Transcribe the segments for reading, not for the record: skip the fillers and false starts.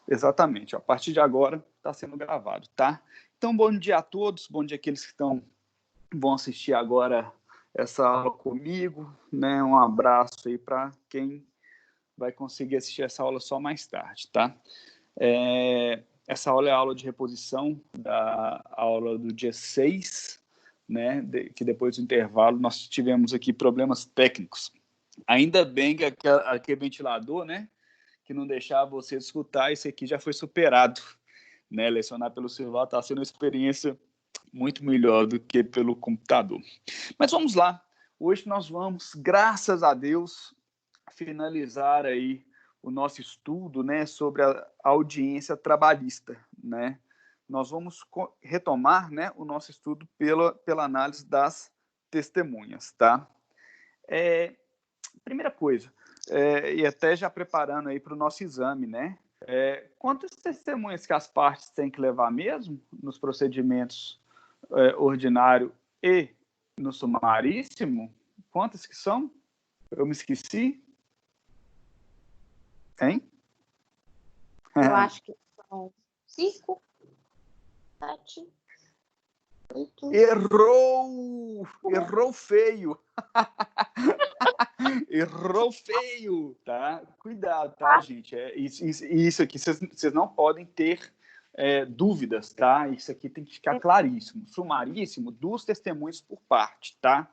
Exatamente. A partir de agora está sendo gravado, tá? Então, bom dia a todos, bom dia àqueles que vão assistir agora essa aula comigo, né? Um abraço aí para quem vai conseguir assistir essa aula só mais tarde, tá? Essa aula é a aula de reposição da aula do dia 6, né? Que depois do intervalo nós tivemos aqui problemas técnicos. Ainda bem que aquele ventilador, né? Que não deixava você escutar, esse aqui já foi superado, né? Lecionar pelo celular está sendo uma experiência muito melhor do que pelo computador. Mas vamos lá. Hoje nós vamos, graças a Deus, finalizar aí o nosso estudo, né, sobre a audiência trabalhista, né? Nós vamos retomar, né, o nosso estudo pela análise das testemunhas, tá? Primeira coisa, e até já preparando aí para o nosso exame, né? Quantas testemunhas que as partes têm que levar mesmo nos procedimentos ordinário e no sumaríssimo? Quantas que são? Eu me esqueci? Hein? Eu acho que são 5, 7, 8. Errou! Errou feio! Errou feio, tá? Cuidado, tá, gente? Isso aqui, vocês não podem ter dúvidas, tá? Isso aqui tem que ficar claríssimo. Sumaríssimo, 2 testemunhas por parte, tá?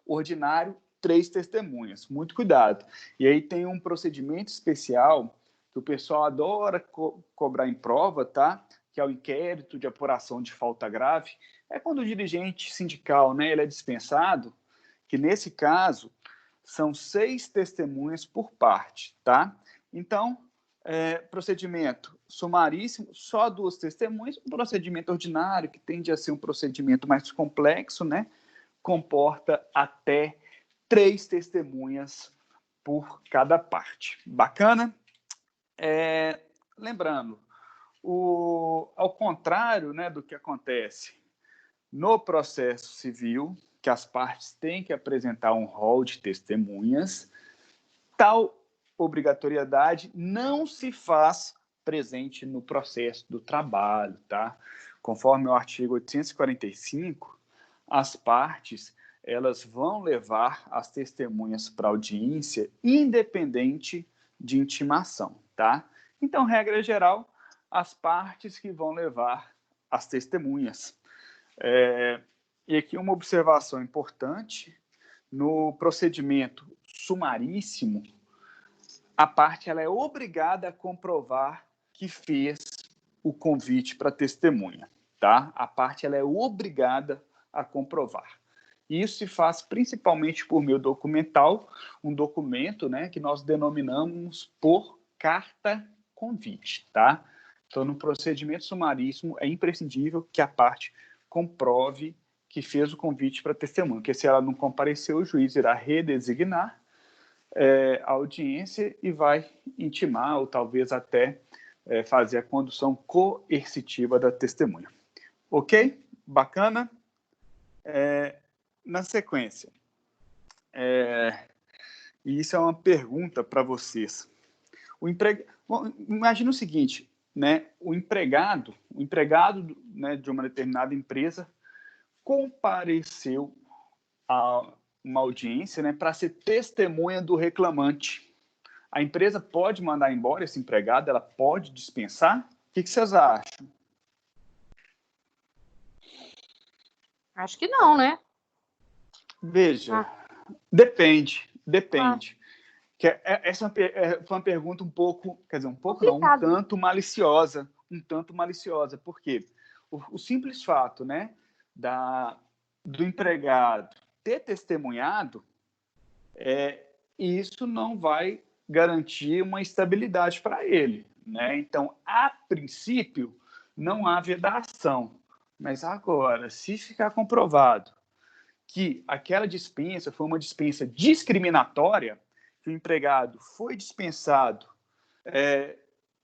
Ordinário, 3 testemunhas. Muito cuidado. E aí tem um procedimento especial que o pessoal adora cobrar em prova, tá? Que é o inquérito de apuração de falta grave. É quando o dirigente sindical, né, ele é dispensado, que nesse caso são 6 testemunhas por parte, tá? Então, procedimento sumaríssimo, só 2 testemunhas. Um procedimento ordinário, que tende a ser um procedimento mais complexo, né? Comporta até 3 testemunhas por cada parte. Bacana? Lembrando, ao contrário, né, do que acontece no processo civil, que as partes têm que apresentar um rol de testemunhas, tal obrigatoriedade não se faz presente no processo do trabalho, tá? Conforme o artigo 845, as partes elas vão levar as testemunhas para audiência independente de intimação, tá? Então, regra geral, as partes que vão levar as testemunhas. E aqui uma observação importante: no procedimento sumaríssimo, a parte ela é obrigada a comprovar que fez o convite para testemunha, tá? A parte ela é obrigada a comprovar. Isso se faz principalmente por meio documental, um documento, né, que nós denominamos por carta convite, tá? Então, no procedimento sumaríssimo, é imprescindível que a parte comprove que fez o convite para testemunha, porque se ela não compareceu, o juiz irá redesignar a audiência e vai intimar ou talvez até fazer a condução coercitiva da testemunha. Ok? Bacana? Na sequência, e isso é uma pergunta para vocês. Imagina o seguinte, né? O empregado, né, de uma determinada empresa compareceu a uma audiência, né, para ser testemunha do reclamante. A empresa pode mandar embora esse empregado? Ela pode dispensar? O que vocês acham? Acho que não, né? Veja, depende. Essa foi uma pergunta um pouco, quer dizer, um tanto maliciosa. Por quê? O simples fato, né, do empregado ter testemunhado, isso não vai garantir uma estabilidade para ele, né? Então, a princípio, não há vedação. Mas agora, se ficar comprovado que aquela dispensa foi uma dispensa discriminatória, que o empregado foi dispensado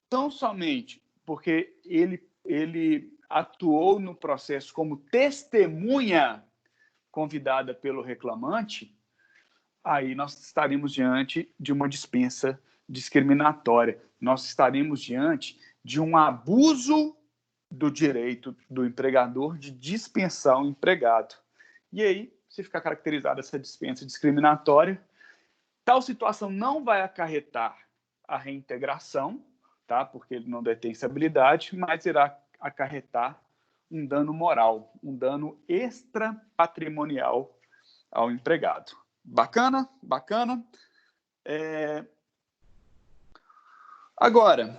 tão somente porque ele atuou no processo como testemunha convidada pelo reclamante, aí nós estaremos diante de uma dispensa discriminatória. Nós estaremos diante de um abuso do direito do empregador de dispensar o empregado. E aí, se ficar caracterizada essa dispensa discriminatória, tal situação não vai acarretar a reintegração, tá? Porque ele não detém estabilidade, mas irá acarretar um dano moral, um dano extrapatrimonial ao empregado. Bacana? Bacana? Agora,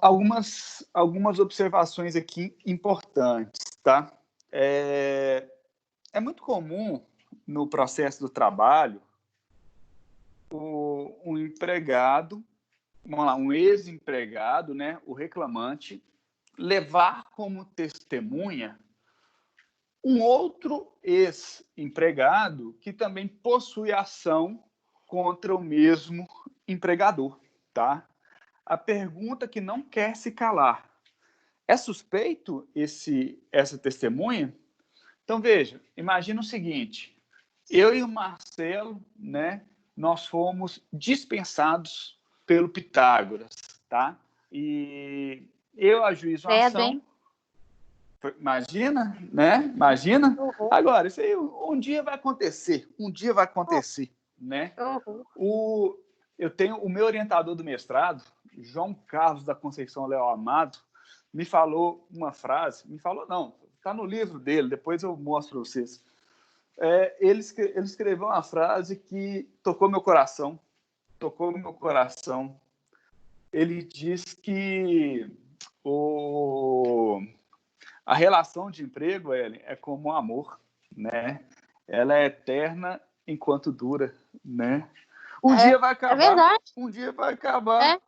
algumas observações aqui importantes, tá? É muito comum no processo do trabalho um empregado, vamos lá, um ex-empregado, né, o reclamante, levar como testemunha um outro ex-empregado que também possui ação contra o mesmo empregador, tá? A pergunta que não quer se calar: é suspeito essa testemunha? Então, veja, imagina o seguinte, eu e o Marcelo, né, nós fomos dispensados pelo Pitágoras, tá? E eu ajuizo a ação. Imagina, né? Imagina. Uhum. Agora, isso aí um dia vai acontecer, né? Uhum. Eu tenho o meu orientador do mestrado, João Carlos da Conceição Leal Amado, me falou uma frase, me falou não, está no livro dele, depois eu mostro para vocês. Ele escreveu uma frase que tocou meu coração. Ele diz que a relação de emprego, Ellen, é como um amor, né? Ela é eterna enquanto dura, né? Um dia vai acabar. É verdade. Um dia vai acabar.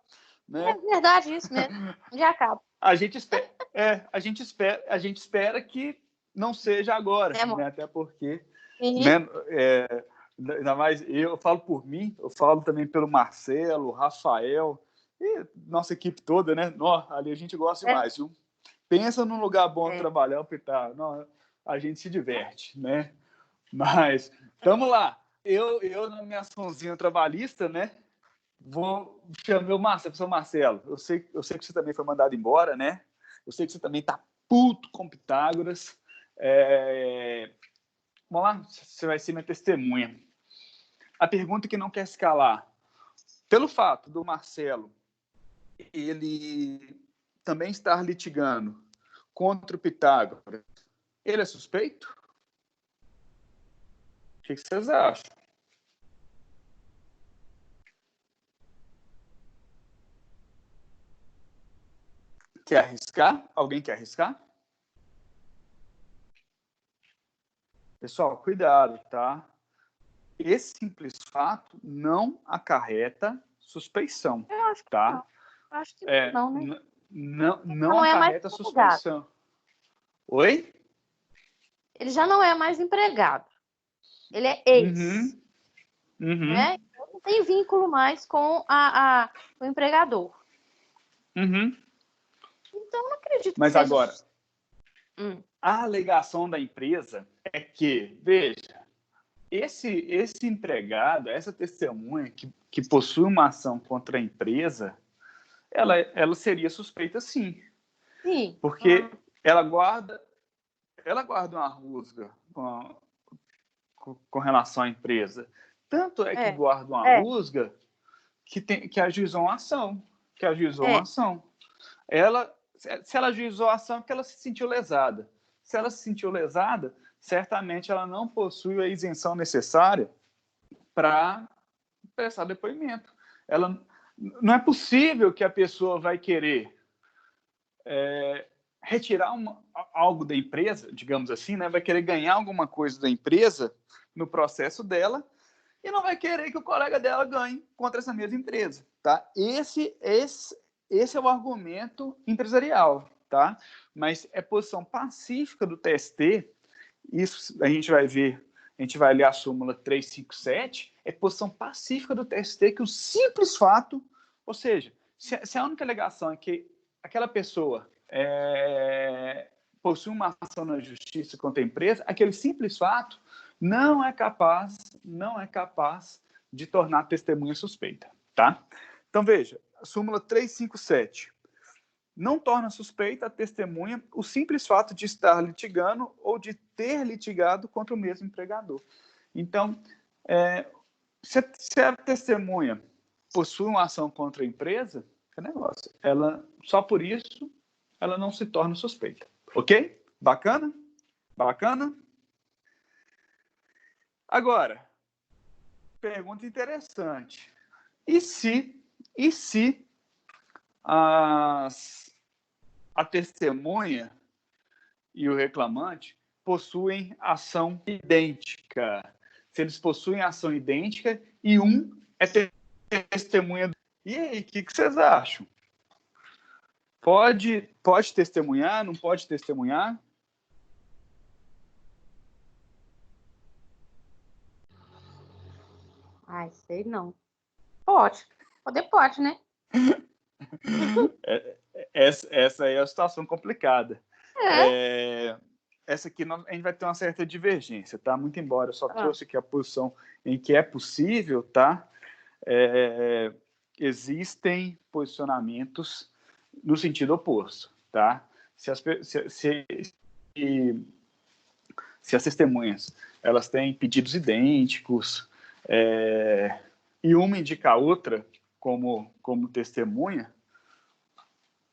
Né? É verdade isso mesmo. Um dia acaba. A gente espera que não seja agora, né? Até porque, né? Ainda mais eu falo por mim, eu falo também pelo Marcelo, Rafael e nossa equipe toda, né? Ali a gente gosta demais, viu? Pensa num lugar bom de trabalhar, Pitar. Não, a gente se diverte, né? Mas, vamos lá. Eu na minha açãozinha trabalhista, né? Vou chamar o professor Marcelo. Eu sei que você também foi mandado embora, né? Eu sei que você também está puto com Pitágoras. Vamos lá, você vai ser minha testemunha. A pergunta que não quer se calar. Pelo fato do Marcelo ele também estar litigando contra o Pitágoras, ele é suspeito? O que vocês acham? Quer arriscar? Alguém quer arriscar? Pessoal, cuidado, tá? Esse simples fato não acarreta suspeição, Eu acho que tá? não. Eu acho que não, né? Não acarreta suspeição. Oi? Ele já não é mais empregado. Ele é ex. Né? Então, não tem vínculo mais com o empregador. Então, não acredito que Mas seja... agora, a alegação da empresa é que, veja, esse empregado, essa testemunha que possui uma ação contra a empresa, ela seria suspeita, sim. Sim. Porque ela guarda uma rusga com relação à empresa. Tanto é que guarda uma rusga que ajuizou uma ação. Se ela ajuizou a ação, é porque ela se sentiu lesada. Se ela se sentiu lesada, certamente ela não possui a isenção necessária para prestar depoimento. Não é possível que a pessoa vai querer retirar algo da empresa, digamos assim, né? Vai querer ganhar alguma coisa da empresa no processo dela e não vai querer que o colega dela ganhe contra essa mesma empresa, tá? Esse é o argumento empresarial, tá? Mas é posição pacífica do TST, isso a gente vai ver, a gente vai ler a súmula 357, é posição pacífica do TST que o simples fato, ou seja, se a única alegação é que aquela pessoa possui uma ação na justiça contra a empresa, aquele simples fato não é capaz de tornar a testemunha suspeita, tá? Então, veja, súmula 357. Não torna suspeita a testemunha o simples fato de estar litigando ou de ter litigado contra o mesmo empregador. Então, se a testemunha possui uma ação contra a empresa, que negócio, ela, só por isso, ela não se torna suspeita. Ok? Bacana? Bacana? Agora, pergunta interessante. E se a testemunha e o reclamante possuem ação idêntica? Se eles possuem ação idêntica e um é testemunha. E aí, o que vocês acham? Pode testemunhar? Não pode testemunhar? Ai, sei não. Pode. Pode, né? Essa aí é a situação complicada. Essa aqui a gente vai ter uma certa divergência, tá? Muito embora eu só trouxe aqui a posição em que é possível, tá? Existem posicionamentos no sentido oposto, tá? Se as testemunhas elas têm pedidos idênticos e uma indica a outra como testemunha,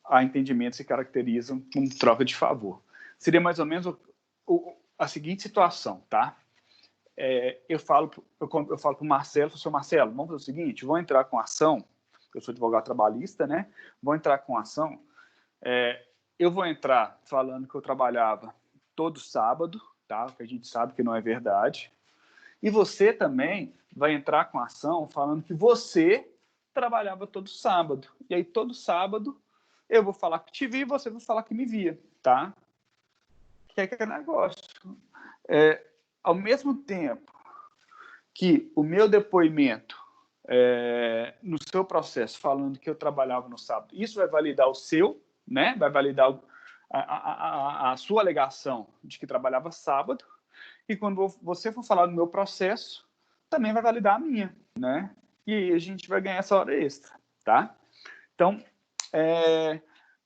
há entendimentos que se caracterizam como troca de favor. Seria mais ou menos a seguinte situação, tá? Eu falo para o Marcelo, senhor Marcelo, vamos fazer o seguinte, vou entrar com ação, eu sou advogado trabalhista, né? Vou entrar com ação, eu vou entrar falando que eu trabalhava todo sábado, tá? Que a gente sabe que não é verdade. E você também vai entrar com ação falando que você trabalhava todo sábado. E aí, todo sábado, eu vou falar que te vi e você vai falar que me via, tá? Que é negócio. Ao mesmo tempo que o meu depoimento no seu processo, falando que eu trabalhava no sábado, isso vai validar o seu, né? Vai validar a sua alegação de que trabalhava sábado, e quando você for falar no meu processo, também vai validar a minha, né? E aí a gente vai ganhar essa hora extra, tá? Então,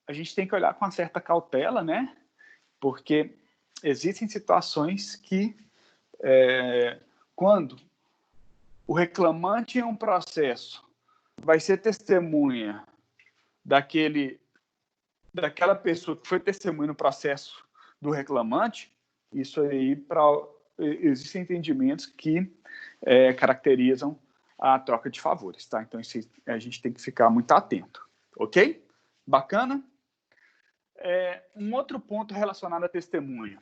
a gente tem que olhar com uma certa cautela, né? Porque existem situações que, quando o reclamante em um processo vai ser testemunha daquela pessoa que foi testemunha no processo do reclamante, isso aí, existem entendimentos que caracterizam a troca de favores, tá? Então, a gente tem que ficar muito atento, ok? Bacana? Um outro ponto relacionado à testemunha.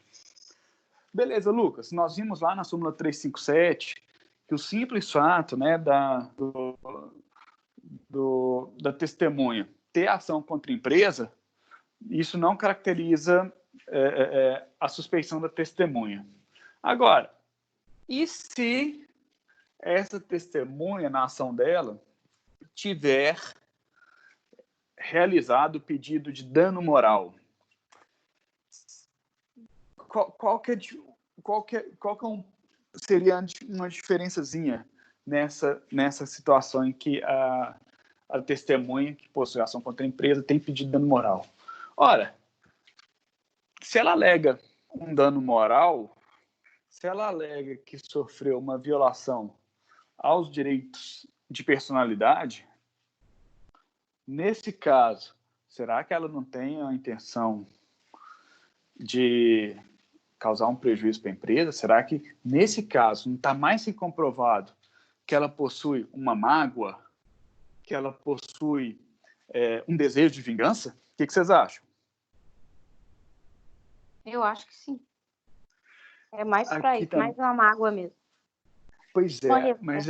Beleza, Lucas, nós vimos lá na súmula 357 que o simples fato, né, da testemunha ter ação contra a empresa, isso não caracteriza a suspeição da testemunha. Agora, e se essa testemunha, na ação dela, tiver realizado o pedido de dano moral? Qual seria uma diferençazinha nessa situação em que a testemunha que possui ação contra a empresa tem pedido dano moral? Ora, se ela alega um dano moral, se ela alega que sofreu uma violação aos direitos de personalidade, nesse caso, será que ela não tem a intenção de causar um prejuízo para a empresa? Será que, nesse caso, não está mais que comprovado que ela possui uma mágoa, que ela possui um desejo de vingança? O que vocês acham? Eu acho que sim. É mais para isso, mais uma mágoa mesmo. Pois é, mas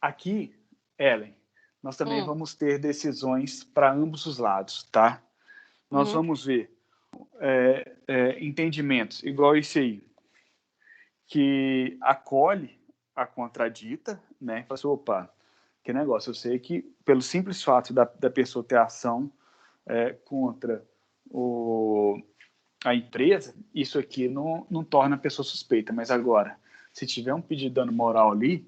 aqui, Ellen, nós também vamos ter decisões para ambos os lados, tá? Nós vamos ver entendimentos igual esse aí, que acolhe a contradita, né? Fala assim, opa, que negócio, eu sei que pelo simples fato da pessoa ter ação contra a empresa, isso aqui não torna a pessoa suspeita, mas agora, se tiver um pedido de dano moral ali,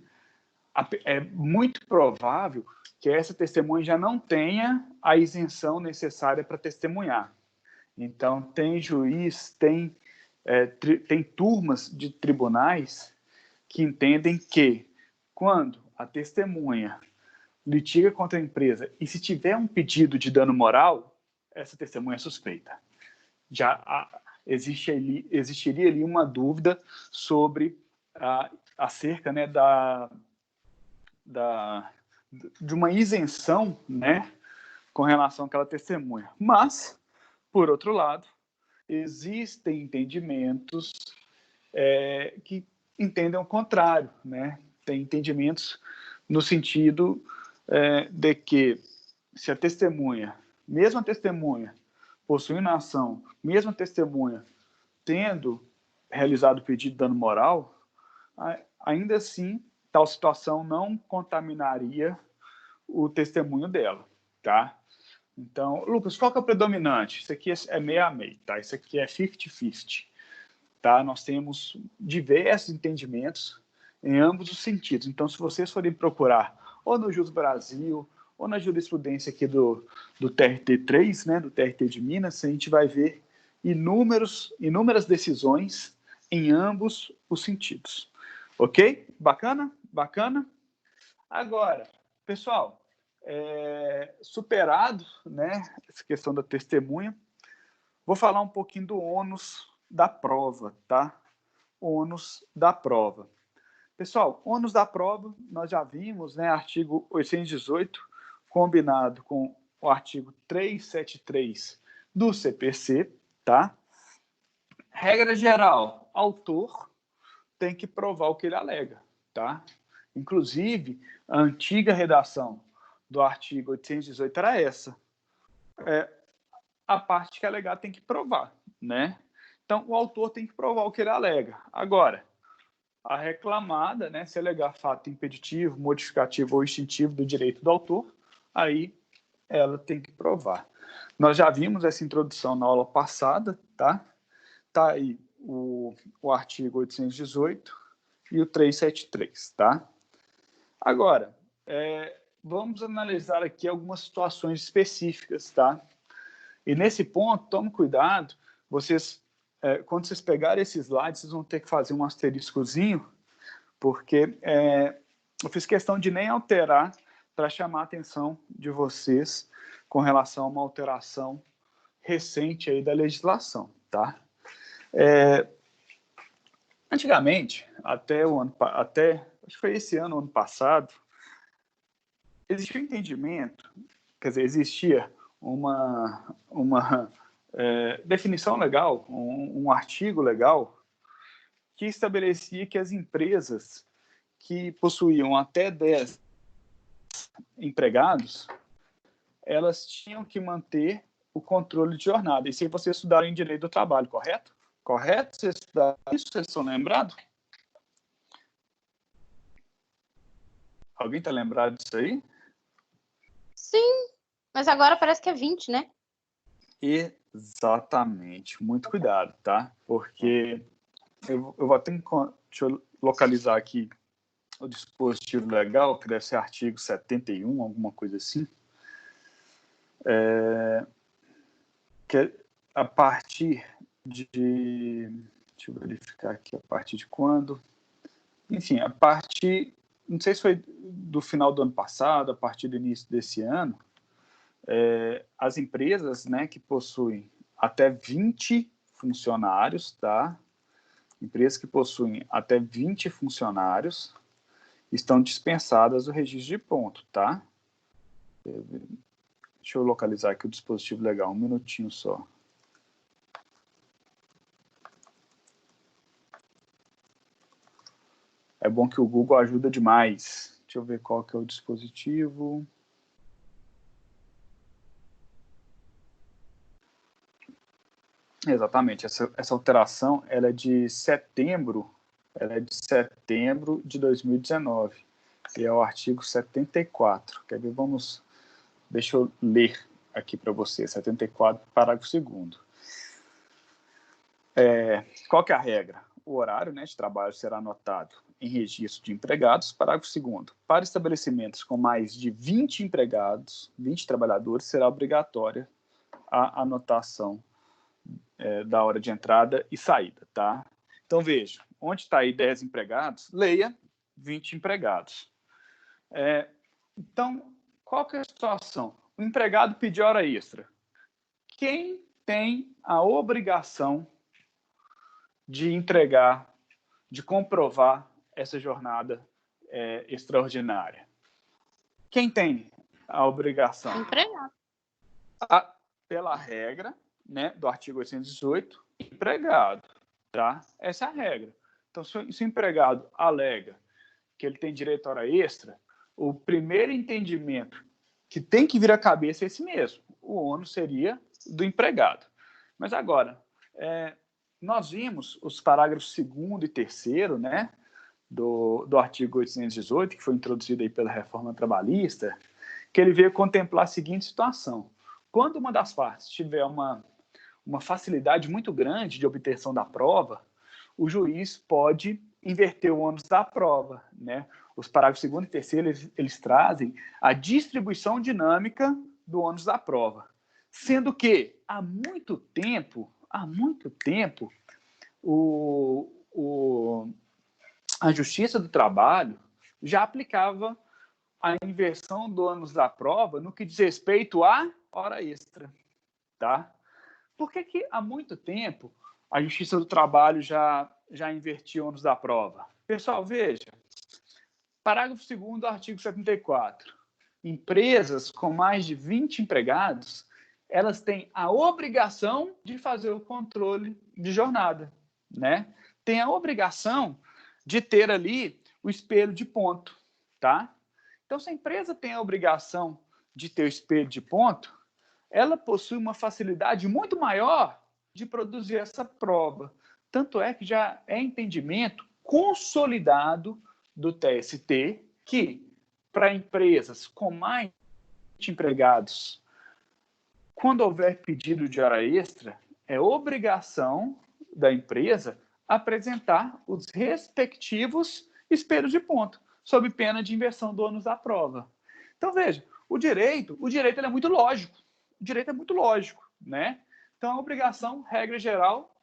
é muito provável que essa testemunha já não tenha a isenção necessária para testemunhar. Então, tem juiz, tem turmas de tribunais que entendem que, quando a testemunha litiga contra a empresa e se tiver um pedido de dano moral, essa testemunha é suspeita. Já existiria ali uma dúvida sobre acerca, né, de uma isenção, né, com relação àquela testemunha. Mas, por outro lado, existem entendimentos que entendem o contrário, né? Tem entendimentos no sentido de que, se a testemunha, mesmo a testemunha possuindo a ação, mesmo a testemunha tendo realizado o pedido de dano moral, ainda assim, tal situação não contaminaria o testemunho dela, tá? Então, Lucas, qual que é o predominante? Isso aqui é meio a meio, tá? Isso aqui é 50-50, tá? Nós temos diversos entendimentos em ambos os sentidos. Então, se vocês forem procurar ou no Jus Brasil ou na jurisprudência aqui do TRT3, né, do TRT de Minas, a gente vai ver inúmeras decisões em ambos os sentidos. Ok? Bacana? Bacana? Agora, pessoal, superado, né, essa questão da testemunha, vou falar um pouquinho do ônus da prova, tá? Ônus da prova. Pessoal, ônus da prova, nós já vimos, né, artigo 818, combinado com o artigo 373 do CPC, tá? Regra geral, autor tem que provar o que ele alega, tá? Inclusive, a antiga redação do artigo 818 era essa. A parte que alegar tem que provar, né? Então, o autor tem que provar o que ele alega. Agora, a reclamada, né, se alegar fato impeditivo, modificativo ou extintivo do direito do autor, aí ela tem que provar. Nós já vimos essa introdução na aula passada, tá? Tá aí o artigo 818 e o 373, tá? Agora, vamos analisar aqui algumas situações específicas, tá? E nesse ponto, tome cuidado, quando vocês pegarem esses slides, vocês vão ter que fazer um asteriscozinho, porque eu fiz questão de nem alterar para chamar a atenção de vocês com relação a uma alteração recente aí da legislação, tá? Antigamente, até acho que foi esse ano passado, existia um entendimento, quer dizer, existia uma definição legal, um artigo legal, que estabelecia que as empresas que possuíam até 10 empregados, elas tinham que manter o controle de jornada. Isso aí vocês estudaram em Direito do Trabalho, correto? Correto? Vocês estudaram isso? Vocês estão lembrados? Alguém está lembrado disso aí? Sim, mas agora parece que é 20, né? Exatamente. Muito cuidado, tá? Porque eu vou até... Deixa eu localizar aqui o dispositivo legal, que deve ser artigo 71, alguma coisa assim. Que a partir de... Deixa eu verificar aqui a partir de quando. Enfim, a partir... Não sei se foi do final do ano passado, a partir do início desse ano, as empresas, né, que possuem até 20 funcionários, tá? Empresas que possuem até 20 funcionários estão dispensadas do registro de ponto, tá? Deixa eu localizar aqui o dispositivo legal, um minutinho só. É bom que o Google ajuda demais. Deixa eu ver qual que é o dispositivo. Exatamente, essa alteração ela é de setembro de 2019, que é o artigo 74. Quer ver? Deixa eu ler aqui para você, 74, parágrafo 2º. Qual que é a regra? O horário, né, de trabalho será anotado em registro de empregados. Parágrafo 2º. Para estabelecimentos com mais de 20 empregados, 20 trabalhadores, será obrigatória a anotação da hora de entrada e saída, tá? Então, veja, onde está aí 10 empregados, leia 20 empregados. Então, qual que é a situação? O empregado pediu hora extra. Quem tem a obrigação de entregar, de comprovar essa jornada extraordinária? Quem tem a obrigação? O empregado. Pela regra, né, do artigo 818, empregado, tá? Essa é a regra. Então, se o empregado alega que ele tem direito à hora extra, o primeiro entendimento que tem que vir à cabeça é esse mesmo. O ônus seria do empregado. Mas agora, nós vimos os parágrafos 2º e 3º, né, do artigo 818, que foi introduzido aí pela reforma trabalhista, que ele veio contemplar a seguinte situação. Quando uma das partes tiver uma facilidade muito grande de obtenção da prova, o juiz pode inverter o ônus da prova, né? Os parágrafos 2º e 3º, eles trazem a distribuição dinâmica do ônus da prova. Sendo que, há muito tempo, a Justiça do Trabalho já aplicava a inversão do ônus da prova no que diz respeito à hora extra, tá? Por que há muito tempo a Justiça do Trabalho já invertiu o ônus da prova? Pessoal, veja, parágrafo 2º do artigo 74. Empresas com mais de 20 empregados, elas têm a obrigação de fazer o controle de jornada, né? Tem a obrigação de ter ali o espelho de ponto, tá? Então, se a empresa tem a obrigação de ter o espelho de ponto, ela possui uma facilidade muito maior de produzir essa prova. Tanto é que já é entendimento consolidado do TST que, para empresas com mais de empregados, quando houver pedido de hora extra, é obrigação da empresa apresentar os respectivos espelhos de ponto, sob pena de inversão do ônus da prova. Então, veja, o direito ele é muito lógico. O direito é muito lógico, né? Então, a obrigação, regra geral,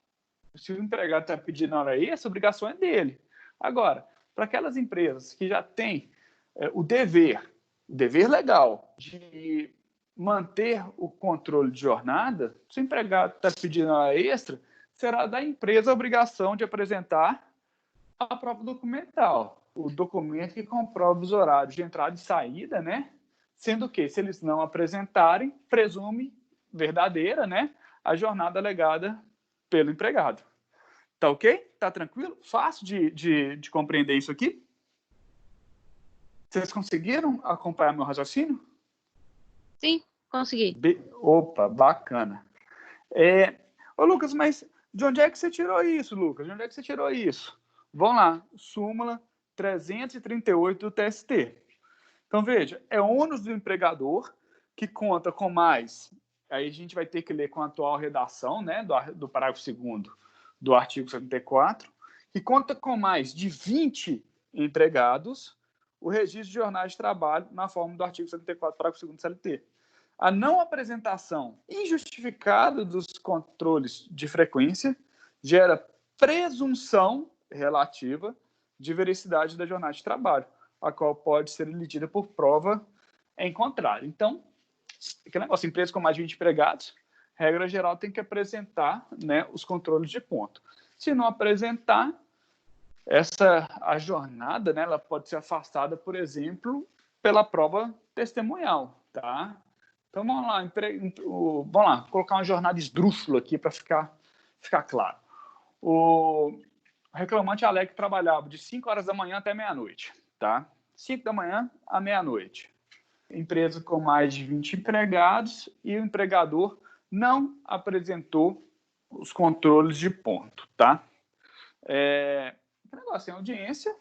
se o empregado está pedindo hora extra, a obrigação é dele. Agora, para aquelas empresas que já têm o dever legal de manter o controle de jornada, se o empregado está pedindo hora extra, será da empresa a obrigação de apresentar a prova documental, o documento que comprova os horários de entrada e saída, né? Sendo que, se eles não apresentarem, presume verdadeira, né, a jornada alegada pelo empregado. Tá ok? Tá tranquilo? Fácil de compreender isso aqui? Vocês conseguiram acompanhar meu raciocínio? Sim, consegui. Opa, bacana. Ô, Lucas, mas de onde é que você tirou isso, Lucas? De onde é que você tirou isso? Vamos lá, súmula 338 do TST. Então, veja, é ônus do empregador que conta com mais, aí a gente vai ter que ler com a atual redação, né, do parágrafo 2º do artigo 74, que conta com mais de 20 empregados o registro de jornada de trabalho na forma do artigo 74, parágrafo 2º do CLT. A não apresentação injustificada dos controles de frequência gera presunção relativa de veracidade da jornada de trabalho, a qual pode ser elegida por prova em contrário. Então, que negócio, empresas com mais de 20 empregados, regra geral, tem que apresentar, né, os controles de ponto. Se não apresentar, a jornada, né, ela pode ser afastada, por exemplo, pela prova testemunhal, tá? Então, vamos lá, colocar uma jornada esdrúxula aqui para ficar claro. O reclamante alega que trabalhava de 5 horas da manhã até meia-noite, tá? 5 da manhã à meia-noite. Empresa com mais de 20 empregados e o empregador não apresentou os controles de ponto, tá? O negócio em audiência,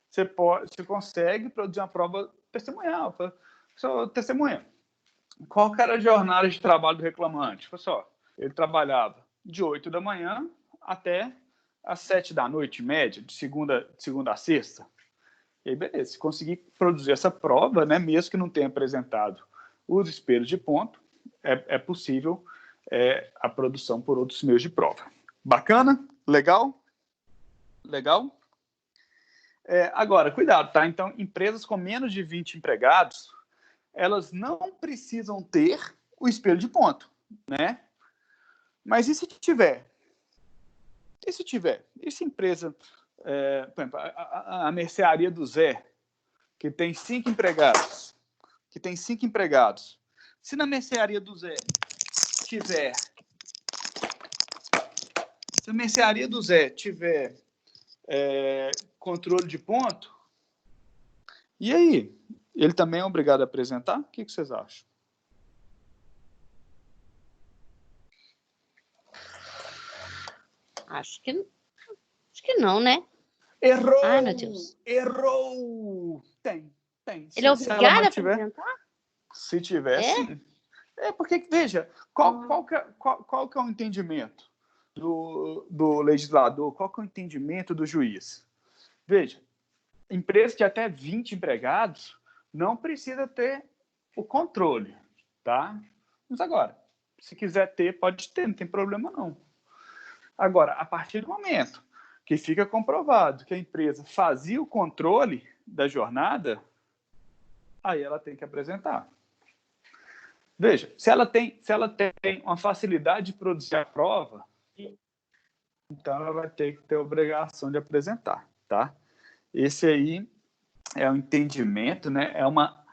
você consegue produzir uma prova testemunhal. Só testemunha. Qual que era a jornada de trabalho do reclamante? Pessoal, ele trabalhava de 8 da manhã até às 7 da noite, média, de segunda a sexta. E aí, beleza, se conseguir produzir essa prova, né, mesmo que não tenha apresentado os espelhos de ponto, é possível a produção por outros meios de prova. Bacana? Legal? Legal? Agora, cuidado, tá? Então, empresas com menos de 20 empregados, elas não precisam ter o espelho de ponto, né? Mas e se tiver? E se tiver? E se empresa, por exemplo, a mercearia do Zé, que tem 5 empregados, se na mercearia do Zé tiver, se a mercearia do Zé tiver controle de ponto, e aí? Ele também é obrigado a apresentar? O que vocês acham? Acho que não, né? Errou! Ai, meu Deus. Errou! Tem. Ele é obrigado a apresentar? Se tiver, sim. Porque, veja, qual que é o entendimento do legislador? Qual que é o entendimento do juiz? Veja, empresa de até 20 empregados não precisa ter o controle, tá? Mas agora, se quiser ter, pode ter, não tem problema não. Agora, a partir do momento que fica comprovado que a empresa fazia o controle da jornada, aí ela tem que apresentar. Veja, se ela tem uma facilidade de produzir a prova, então ela vai ter que ter a obrigação de apresentar, tá? Esse aí é o entendimento, né? É uma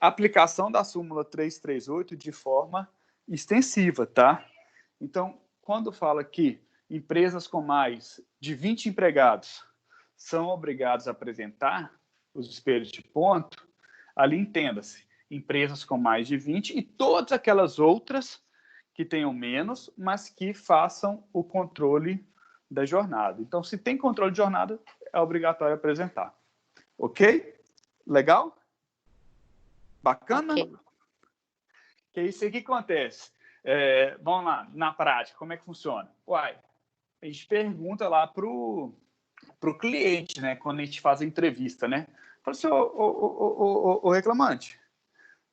aplicação da súmula 338 de forma extensiva, tá? Então, quando fala que empresas com mais de 20 empregados são obrigados a apresentar os espelhos de ponto, ali entenda-se, empresas com mais de 20 e todas aquelas outras que tenham menos, mas que façam o controle da jornada. Então, se tem controle de jornada, é obrigatório apresentar. Ok? Legal? Bacana? Ok. Que é isso aí que acontece. Vamos lá, na prática, como é que funciona? Uai, a gente pergunta lá pro cliente, né? Quando a gente faz a entrevista, né? Fala assim, ô reclamante,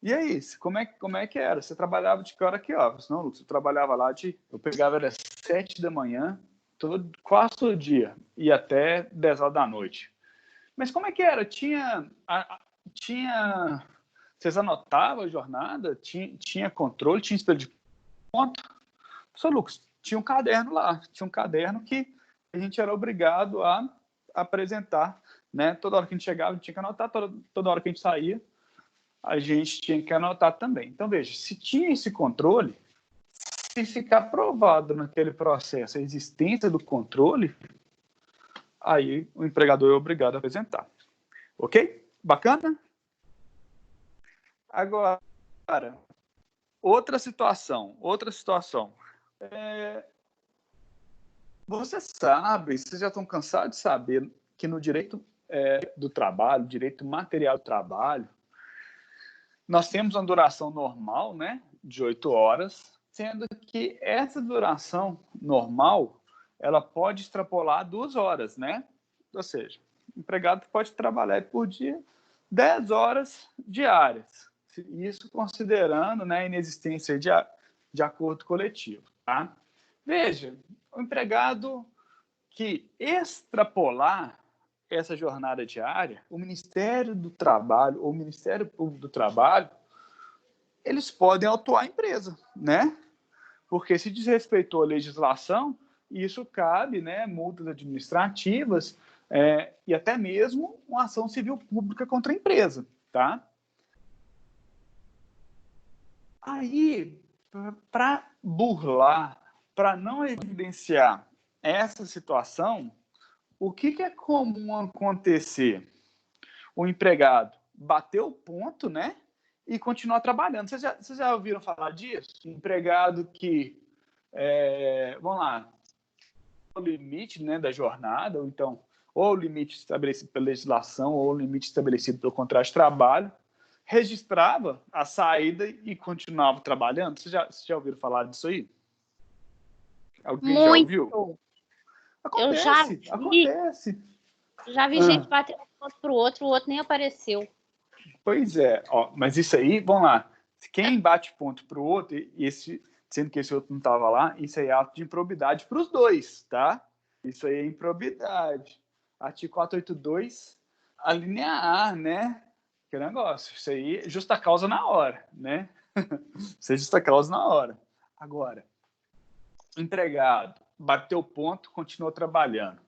e aí, como é que era? Você trabalhava de que hora a que hora? Não, Lucas, eu trabalhava lá eu pegava às 7 da manhã, quase todo dia, e até 10 horas da noite. Mas como é que era? Vocês anotavam a jornada? Tinha controle? Tinha espelho de ponto? Sr. Lucas, tinha um caderno lá. Tinha um caderno que a gente era obrigado a apresentar, né? Toda hora que a gente chegava, a gente tinha que anotar. Toda hora que a gente saía, a gente tinha que anotar também. Então, veja, se tinha esse controle, se ficar provado naquele processo a existência do controle, aí o empregador é obrigado a apresentar. Ok? Bacana? Agora, outra situação. Vocês já estão cansados de saber que no direito do trabalho, direito material do trabalho, nós temos uma duração normal, né, de 8 horas, sendo que essa duração normal, ela pode extrapolar 2 horas, né? Ou seja, o empregado pode trabalhar por dia 10 horas diárias. Isso considerando, né, a inexistência de acordo coletivo, tá? Veja, o empregado que extrapolar essa jornada diária, o Ministério do Trabalho ou o Ministério Público do Trabalho, eles podem autuar a empresa, né? Porque se desrespeitou a legislação, isso cabe, né, multas administrativas e até mesmo uma ação civil pública contra a empresa, tá? Aí, para burlar, para não evidenciar essa situação, o que é comum acontecer? O empregado bater o ponto, né? E continuar trabalhando. Vocês já ouviram falar disso? Empregado que, vamos lá, o limite, né, da jornada, ou então, ou o limite estabelecido pela legislação, ou o limite estabelecido pelo contrato de trabalho, registrava a saída e continuava trabalhando. Vocês já ouviram falar disso aí? Alguém já ouviu? Acontece. Já vi gente bater um ponto pro outro, o outro nem apareceu. Pois é, ó, mas isso aí, vamos lá. Quem bate ponto pro outro, sendo que esse outro não estava lá, isso aí é ato de improbidade para os dois, tá? Isso aí é improbidade. Artigo 482, a linha A, né? Que negócio. Isso aí é justa causa na hora, né? Isso é justa causa na hora. Agora, empregado, bateu ponto, continuou trabalhando.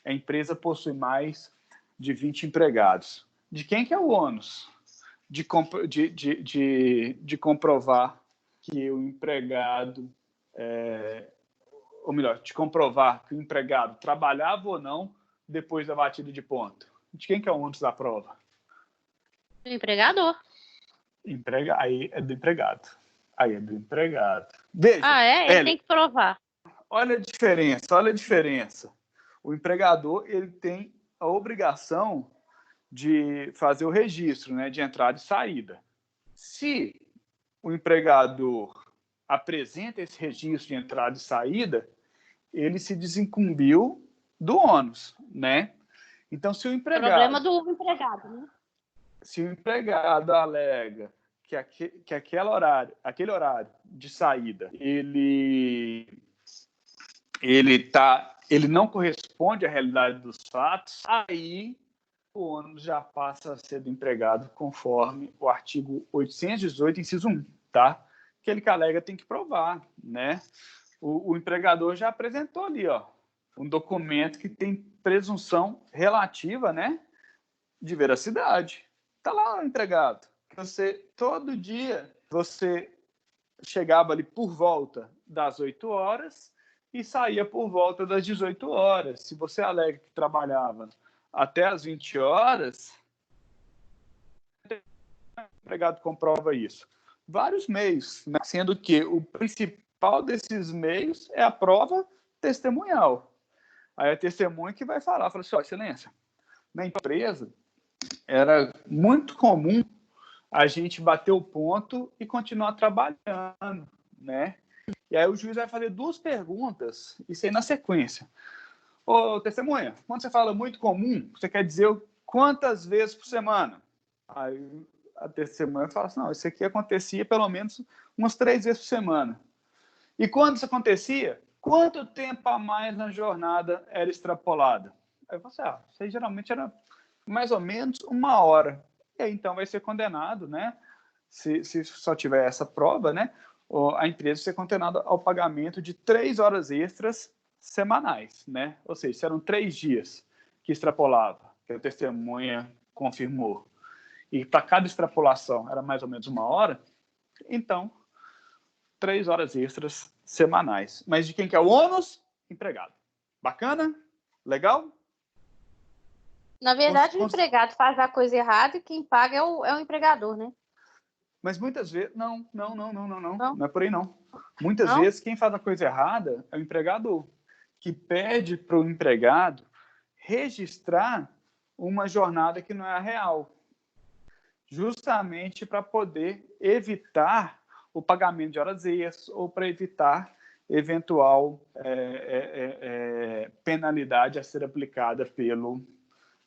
A empresa possui mais de 20 empregados. De quem que é o ônus? De comprovar que o empregado, ou melhor, de comprovar que o empregado trabalhava ou não depois da batida de ponto. De quem que é o ônus da prova? Do empregador. Aí é do empregado. Veja, Ele tem que provar. Olha a diferença. O empregador, ele tem a obrigação de fazer o registro, né, de entrada e saída. Se o empregador apresenta esse registro de entrada e saída, ele se desincumbiu do ônus, né? Então, se o Problema do empregado, né? Se o empregado alega que aquele horário de saída, ele não corresponde à realidade dos fatos, aí o ônus já passa a ser do empregado conforme o artigo 818, inciso 1, tá? Aquele que alega tem que provar, né? O empregador já apresentou ali, ó, um documento que tem presunção relativa, né, de veracidade. Tá lá o empregado. Todo dia, você chegava ali por volta das 8 horas e saía por volta das 18 horas. Se você alega que trabalhava até as 20 horas, o empregado comprova isso. Vários meios, né? Sendo que o principal desses meios é a prova testemunhal. Aí a testemunha que vai falar, fala assim, ó, excelência, na empresa era muito comum a gente bater o ponto e continuar trabalhando, né? E aí o juiz vai fazer duas perguntas, isso aí na sequência. Ô, testemunha, quando você fala muito comum, você quer dizer quantas vezes por semana? Aí a testemunha fala assim, não, isso aqui acontecia pelo menos umas 3 vezes por semana. E quando isso acontecia, quanto tempo a mais na jornada era extrapolada? Aí eu falo assim, isso aí geralmente era mais ou menos 1 hora. E aí então vai ser condenado, né? Se só tiver essa prova, né? A empresa ser condenada ao pagamento de 3 horas extras semanais, né? Ou seja, se eram 3 dias que extrapolava, que a testemunha confirmou, e para cada extrapolação era mais ou menos 1 hora, então 3 horas extras semanais. Mas de quem que é o ônus? Empregado. Bacana? Legal? Na verdade, o empregado faz a coisa errada e quem paga é o empregador, né? Mas muitas vezes... Não é por aí, não. Muitas vezes, quem faz a coisa errada é o empregador, que pede para o empregado registrar uma jornada que não é a real, justamente para poder evitar o pagamento de horas extras ou para evitar eventual penalidade a ser aplicada pelo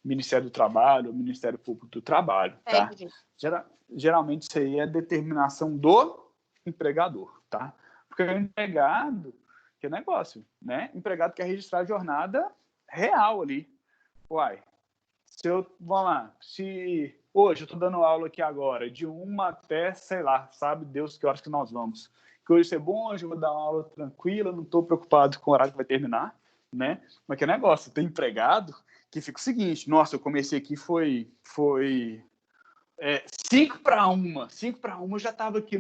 Ministério do Trabalho ou Ministério Público do Trabalho. Tá? Geralmente isso aí é determinação do empregador, tá? Porque o empregado, que é negócio, né? O empregado quer registrar a jornada real ali. Uai, vamos lá, se hoje eu estou dando aula aqui agora, de 1 até, sei lá, sabe Deus que horas que nós vamos. Que hoje é bom, hoje eu vou dar uma aula tranquila, não estou preocupado com o horário que vai terminar, né? Mas que negócio, tem empregado que fica o seguinte, nossa, eu comecei aqui, foi 5 para 1, 5 para 1 eu já estava aqui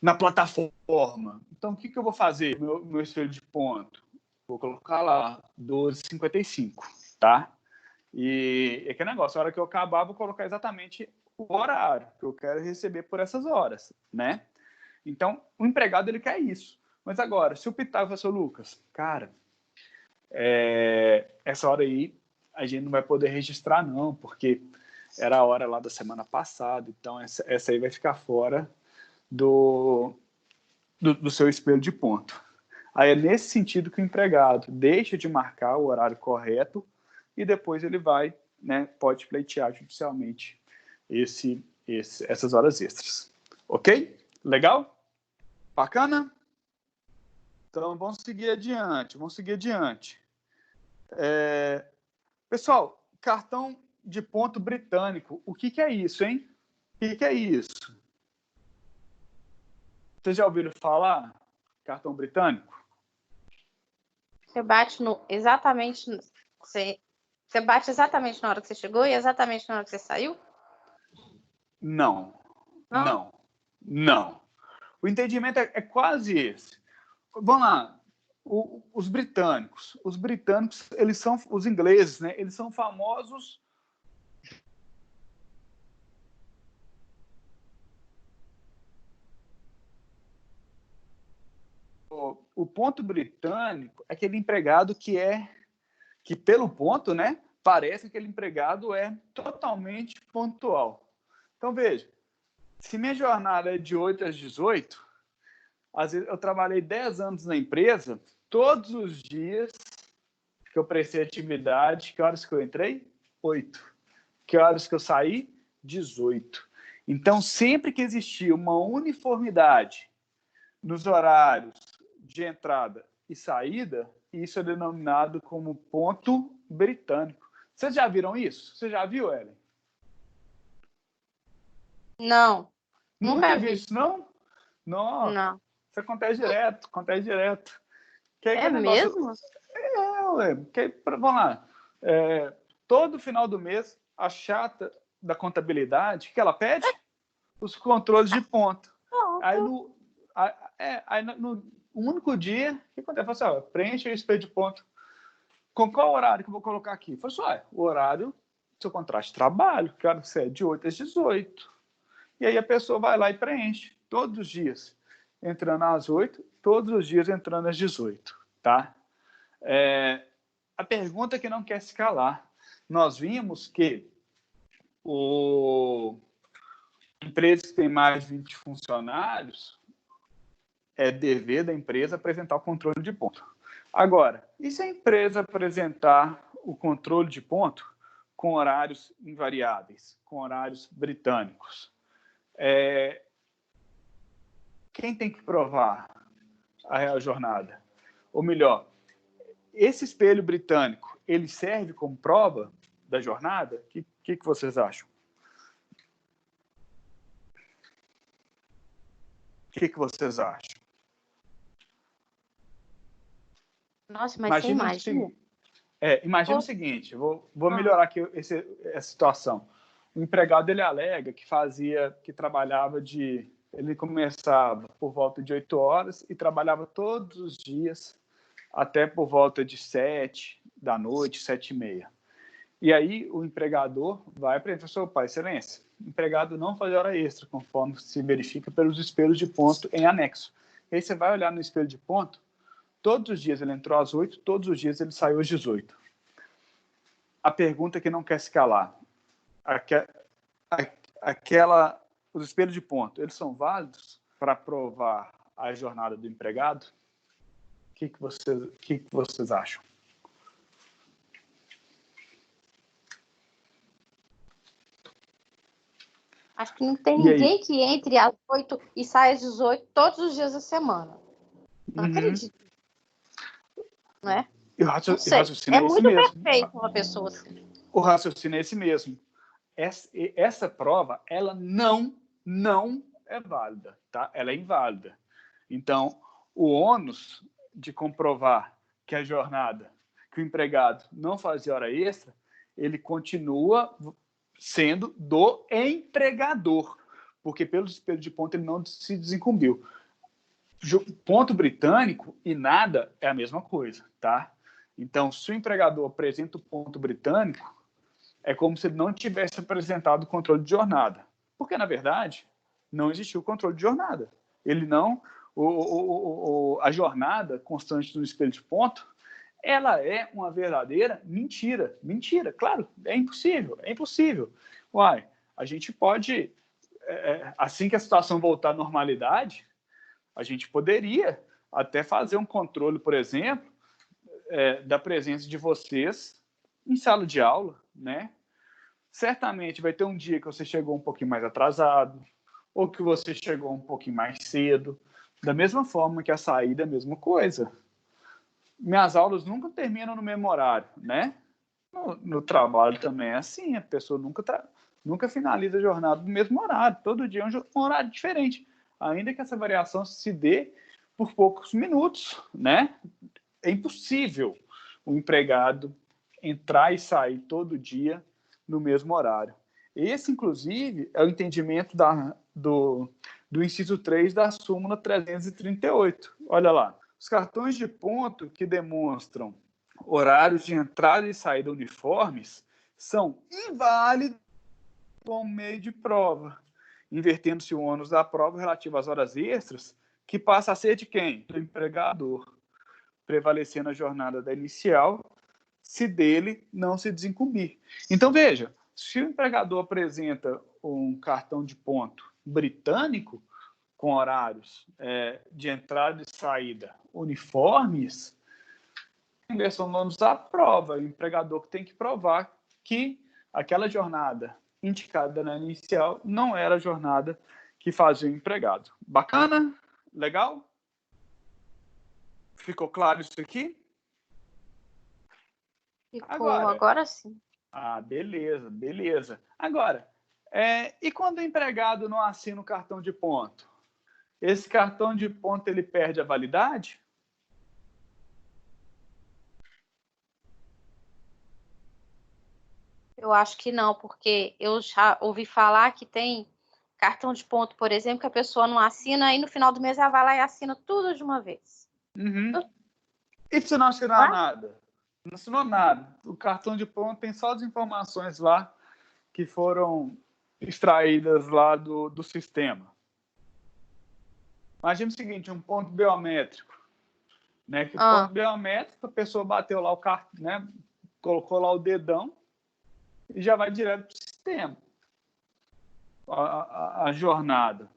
na plataforma. Então, o que eu vou fazer? Meu espelho de ponto. Vou colocar lá 12h55, tá? E é que negócio, a hora que eu acabar, vou colocar exatamente o horário que eu quero receber por essas horas, né? Então, o empregado, ele quer isso. Mas agora, se o Pitagora fala assim, Lucas, cara, essa hora aí a gente não vai poder registrar não, porque era a hora lá da semana passada, então essa aí vai ficar fora do seu espelho de ponto. Aí é nesse sentido que o empregado deixa de marcar o horário correto e depois ele vai, né, pode pleitear judicialmente essas horas extras. Ok? Legal? Bacana? Então, vamos seguir adiante. Pessoal, cartão de ponto britânico. O que é isso, hein? O que é isso? Vocês já ouviram falar? Cartão britânico? Você bate exatamente... Você bate exatamente na hora que você chegou e exatamente na hora que você saiu? Não. O entendimento é quase esse. Vamos lá. Os britânicos, eles são os ingleses, né? Eles são famosos. O ponto britânico é aquele empregado que pelo ponto, né? Parece que aquele empregado é totalmente pontual. Então veja, se minha jornada é de 8 às 18, às vezes eu trabalhei 10 anos na empresa, todos os dias que eu prestei atividade, que horas que eu entrei? 8. Que horas que eu saí? 18. Então, sempre que existia uma uniformidade nos horários de entrada e saída, isso é denominado como ponto britânico. Vocês já viram isso? Você já viu, Ellen? Não. Nunca vi isso, não? Nossa, não. isso acontece direto. Que é negócio... mesmo? Vamos lá. Todo final do mês, a chata da contabilidade, o que ela pede? Os controles de ponto. Aí, no único dia, o que acontece? Fala assim, preenche o espelho de ponto. Com qual horário que eu vou colocar aqui? Fala assim, o horário do seu contrato de trabalho, que hora você é de 8 às 18. E aí a pessoa vai lá e preenche todos os dias, entrando às 8, todos os dias entrando às 18. Tá? A pergunta que não quer se calar. Nós vimos que empresas que têm mais de 20 funcionários, é dever da empresa apresentar o controle de ponto. Agora, e se a empresa apresentar o controle de ponto com horários invariáveis, com horários britânicos? Quem tem que provar a real jornada? Ou melhor, esse espelho britânico, ele serve como prova da jornada? O que vocês acham? O que vocês acham? Nossa, mas você imagina? Imagina o seguinte, vou melhorar aqui essa situação. O empregado, ele alega que trabalhava ele começava por volta de 8 horas e trabalhava todos os dias até por volta de 7 da noite, 7h30. E aí o empregador vai para ele e fala, opa, excelência, o empregado não faz hora extra, conforme se verifica pelos espelhos de ponto em anexo. E aí você vai olhar no espelho de ponto, todos os dias ele entrou às 8, todos os dias ele saiu às 18. A pergunta que não quer se calar, os espelhos de ponto, eles são válidos para provar a jornada do empregado? O que vocês acham? Acho que não tem ninguém que entre às 8 e saia às 18 todos os dias da semana. Não acredito. Não é? O raciocínio é muito perfeito uma pessoa assim. O raciocínio é esse mesmo. Essa prova, ela não é válida, tá? Ela é inválida. Então, o ônus de comprovar que a jornada, que o empregado não fazia hora extra, ele continua sendo do empregador, porque pelo espelho de ponto ele não se desincumbiu. Ponto britânico e nada é a mesma coisa, tá? Então, se o empregador apresenta o ponto britânico, é como se ele não tivesse apresentado o controle de jornada. Porque, na verdade, não existiu controle de jornada. Ele não... a jornada constante do espelho de ponto, ela é uma verdadeira mentira. Mentira, claro, é impossível. Uai, a gente pode... assim que a situação voltar à normalidade, a gente poderia até fazer um controle, por exemplo, da presença de vocês em sala de aula, né? Certamente vai ter um dia que você chegou um pouquinho mais atrasado, ou que você chegou um pouquinho mais cedo. Da mesma forma que a saída é a mesma coisa. Minhas aulas nunca terminam no mesmo horário, né? No trabalho também é assim, a pessoa nunca finaliza a jornada no mesmo horário. Todo dia é um horário diferente. Ainda que essa variação se dê por poucos minutos, né? É impossível o empregado entrar e sair todo dia no mesmo horário. Esse, inclusive, é o entendimento do inciso 3 da súmula 338. Olha lá. Os cartões de ponto que demonstram horários de entrada e saída uniformes são inválidos como meio de prova, invertendo-se o ônus da prova relativo às horas extras, que passa a ser de quem? Do empregador, prevalecendo a jornada da inicial, se dele não se desincumbir. Então, veja, se o empregador apresenta um cartão de ponto britânico, com horários de entrada e saída uniformes, a inversão do ônus da prova, o empregador que tem que provar que aquela jornada indicada na inicial não era a jornada que fazia o empregado. Bacana? Legal? Ficou claro isso aqui? Ficou, agora sim. Ah, beleza, beleza. Agora, e quando o empregado não assina o cartão de ponto? Esse cartão de ponto ele perde a validade? Eu acho que não, porque eu já ouvi falar que tem cartão de ponto, por exemplo, que a pessoa não assina e no final do mês ela vai lá e assina tudo de uma vez. Uhum. E se não assinar nada? Não assinou nada. O cartão de ponto tem só as informações lá que foram extraídas lá do sistema. Imagina o seguinte, um ponto biométrico. Né? Que o ponto biométrico, a pessoa bateu lá o cartão, né? Colocou lá o dedão e já vai direto para o sistema. A jornada.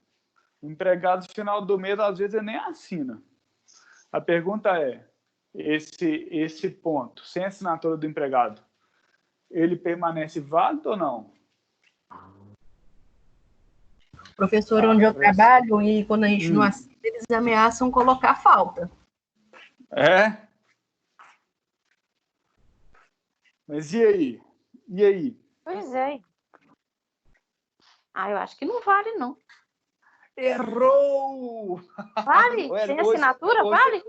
O empregado, no final do mês, às vezes, ele nem assina. A pergunta é, esse ponto, sem assinatura do empregado, ele permanece válido ou não? Professor, onde eu trabalho, e quando a gente não assina, eles ameaçam colocar falta. Mas e aí? E aí? Pois é. Eu acho que não vale, não. Errou! Vale? Sem assinatura, vale?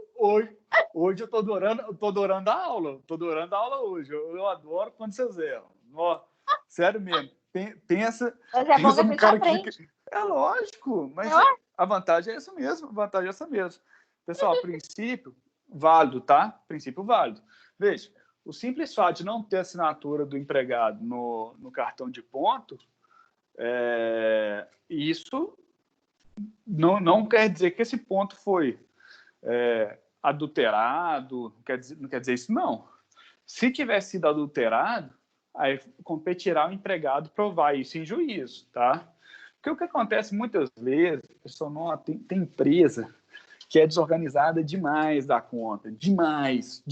Hoje eu tô adorando a aula. Tô adorando a aula hoje. Eu adoro quando vocês erram. Sério mesmo. Pensa, mas é bom pensa que no cara que... É lógico, mas a vantagem é essa mesmo. A vantagem é essa mesmo. Pessoal, princípio válido, tá? Princípio válido. Veja, o simples fato de não ter assinatura do empregado no cartão de ponto, isso não quer dizer que esse ponto foi adulterado, não quer dizer isso, não. Se tivesse sido adulterado, aí competirá o empregado provar isso em juízo, tá? Porque o que acontece muitas vezes, pessoal, tem empresa que é desorganizada demais da conta, demais.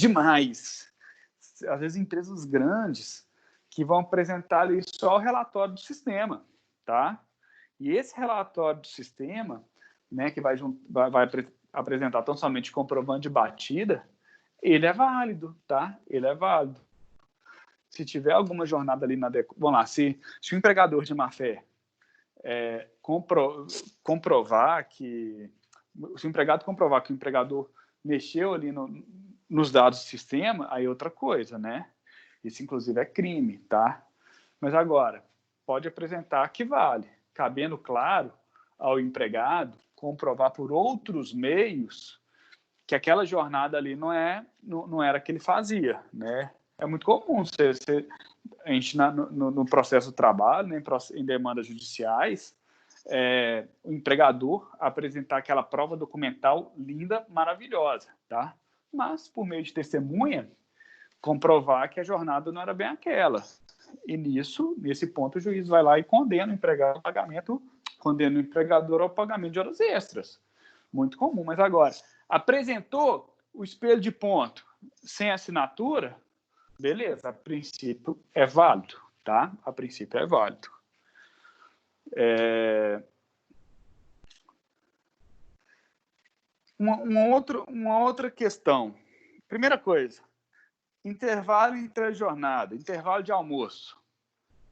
Às vezes empresas grandes que vão apresentar ali só o relatório do sistema, tá? E esse relatório do sistema, né, que vai apresentar tão somente comprovante de batida, ele é válido, tá? Ele é válido. Se tiver alguma jornada ali vamos lá, se o empregador de má-fé comprovar que... Se o empregado comprovar que o empregador mexeu ali nos dados do sistema, aí é outra coisa, né? Isso, inclusive, é crime, tá? Mas agora, pode apresentar que vale, cabendo, claro, ao empregado comprovar por outros meios que aquela jornada ali não era a que ele fazia, né? É muito comum a gente, no processo do trabalho, né, em demandas judiciais, o empregador apresentar aquela prova documental linda, maravilhosa, tá? Mas, por meio de testemunha, comprovar que a jornada não era bem aquela. E nesse ponto, o juiz vai lá e condena o empregado ao pagamento, condena o empregador ao pagamento de horas extras. Muito comum. Mas agora, Apresentou o espelho de ponto sem assinatura, beleza, a princípio é válido, tá? A princípio é válido. Uma outra questão. Primeira coisa, intervalo entre a jornada, intervalo de almoço.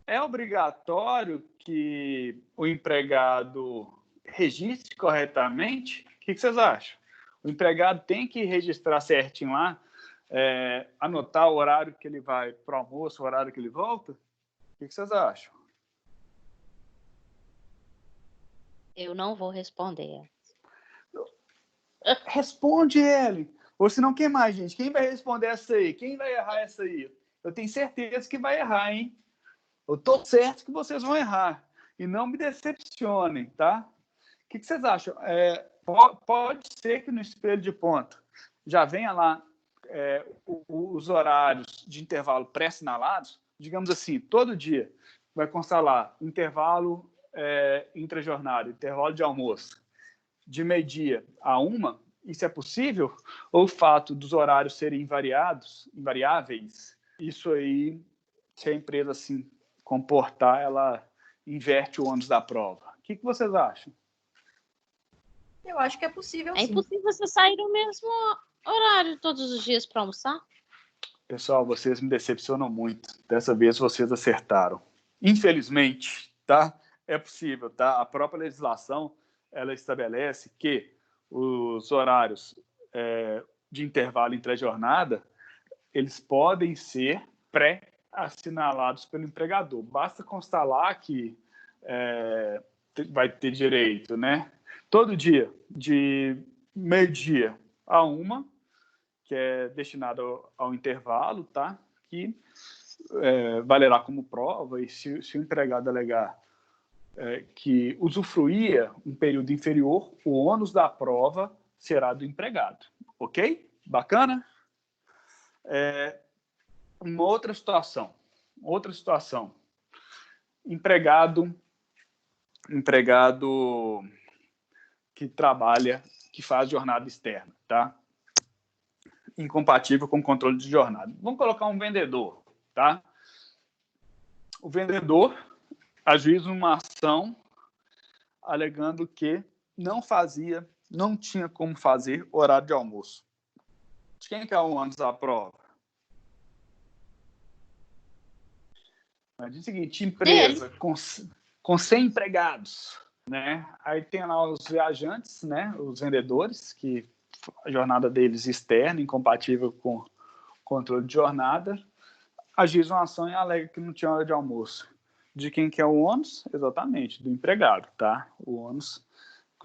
É obrigatório que o empregado registre corretamente? O que vocês acham? O empregado tem que registrar certinho lá, anotar o horário que ele vai para o almoço, o horário que ele volta? O que vocês acham? Eu não vou responder. Responde ele. Ou se não, quem mais, gente? Quem vai responder essa aí? Quem vai errar essa aí? Eu tenho certeza que vai errar, hein? Eu tô certo que vocês vão errar. E não me decepcionem, tá? O que vocês acham? Pode ser que no espelho de ponto já venha lá os horários de intervalo pré-assinalados. Digamos assim, todo dia vai constar lá intervalo intra-jornada, intervalo de almoço, de meio-dia a 1. Isso é possível? Ou o fato dos horários serem invariáveis, isso aí, se a empresa assim comportar, ela inverte o ônus da prova. O que vocês acham? Eu acho que é possível, sim. É impossível você sair no mesmo horário todos os dias para almoçar? Pessoal, vocês me decepcionam muito. Dessa vez vocês acertaram. Infelizmente, tá? É possível, tá? A própria legislação, ela estabelece que os horários de intervalo entre a jornada, eles podem ser pré-assinalados pelo empregador. Basta constar lá que vai ter direito, né? Todo dia, de meio-dia a 1, que é destinado ao intervalo, tá? Que valerá como prova, e se o empregado alegar que usufruía um período inferior, o ônus da prova será do empregado. Ok? Bacana? Uma outra situação. Empregado que trabalha, que faz jornada externa, tá? Incompatível com o controle de jornada. Vamos colocar um vendedor, tá? O vendedor ajuiza uma ação alegando que não tinha como fazer horário de almoço. De quem que é o ônus da prova? Imagina o seguinte, empresa com 100 empregados, né? Aí tem lá os viajantes, né? Os vendedores, que a jornada deles externa, incompatível com controle de jornada, ajuizam uma ação e alega que não tinha hora de almoço. De quem que é o ônus? Exatamente, do empregado, tá? O ônus,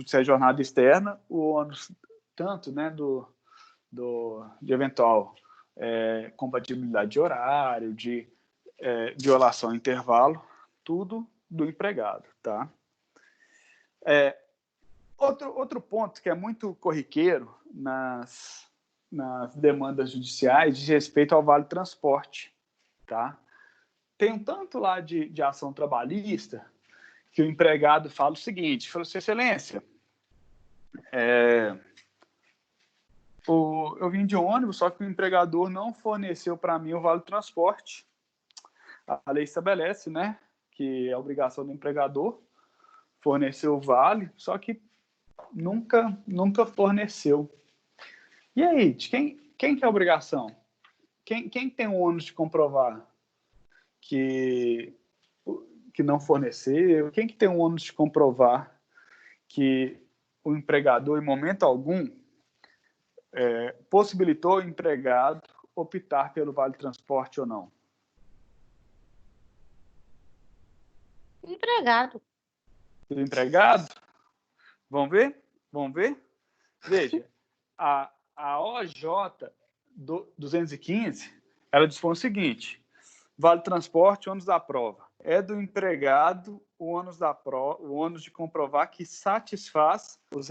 se é jornada externa, o ônus tanto, né, de eventual compatibilidade de horário, de violação ao intervalo, tudo do empregado, tá? Outro ponto que é muito corriqueiro nas demandas judiciais diz respeito ao vale transporte, tá? Tem um tanto lá de ação trabalhista que o empregado fala o seguinte, fala, Sua Excelência, eu vim de ônibus, só que o empregador não forneceu para mim o vale transporte. A lei estabelece, né, que é obrigação do empregador fornecer o vale, só que nunca forneceu. E aí, de quem que é a obrigação? Quem tem o ônus de comprovar que não forneceu? Quem que tem o ônus de comprovar que o empregador, em momento algum, possibilitou o empregado optar pelo vale transporte ou não? Empregado. O empregado? Vamos ver? Veja, a OJ 215, ela dispõe o seguinte, vale transporte, ônus da prova. É do empregado o ônus de comprovar que satisfaz os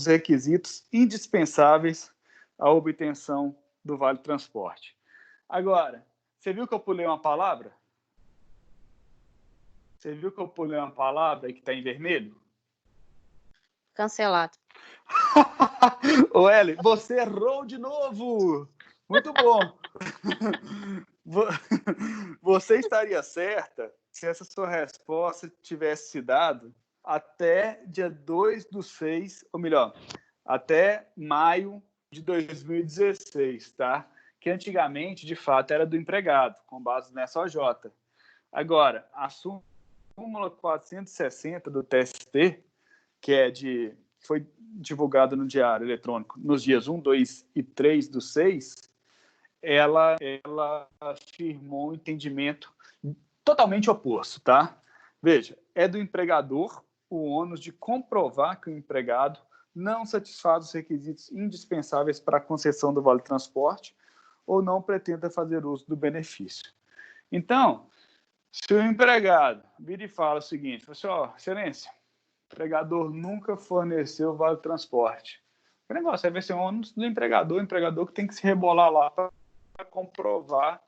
requisitos indispensáveis à obtenção do vale transporte. Agora, você viu que eu pulei uma palavra? Você viu que eu pulei uma palavra que está em vermelho? Cancelado. Ô, Ellen, você errou de novo. Muito bom. Você estaria certa se essa sua resposta tivesse se dado até dia 2/6, ou melhor, até maio de 2016, tá? Que antigamente, de fato, era do empregado, com base nessa OJ. Agora, a súmula 460 do TST, que foi divulgada no Diário Eletrônico nos dias 1, 2 e 3/6, ela afirmou um entendimento totalmente oposto, tá? Veja, é do empregador o ônus de comprovar que o empregado não satisfaz os requisitos indispensáveis para a concessão do vale-transporte ou não pretenda fazer uso do benefício. Então, se o empregado vira e fala o seguinte, assim, excelência, o empregador nunca forneceu o vale-transporte. O negócio vai ser um ônus do empregador, o empregador que tem que se rebolar lá para comprovar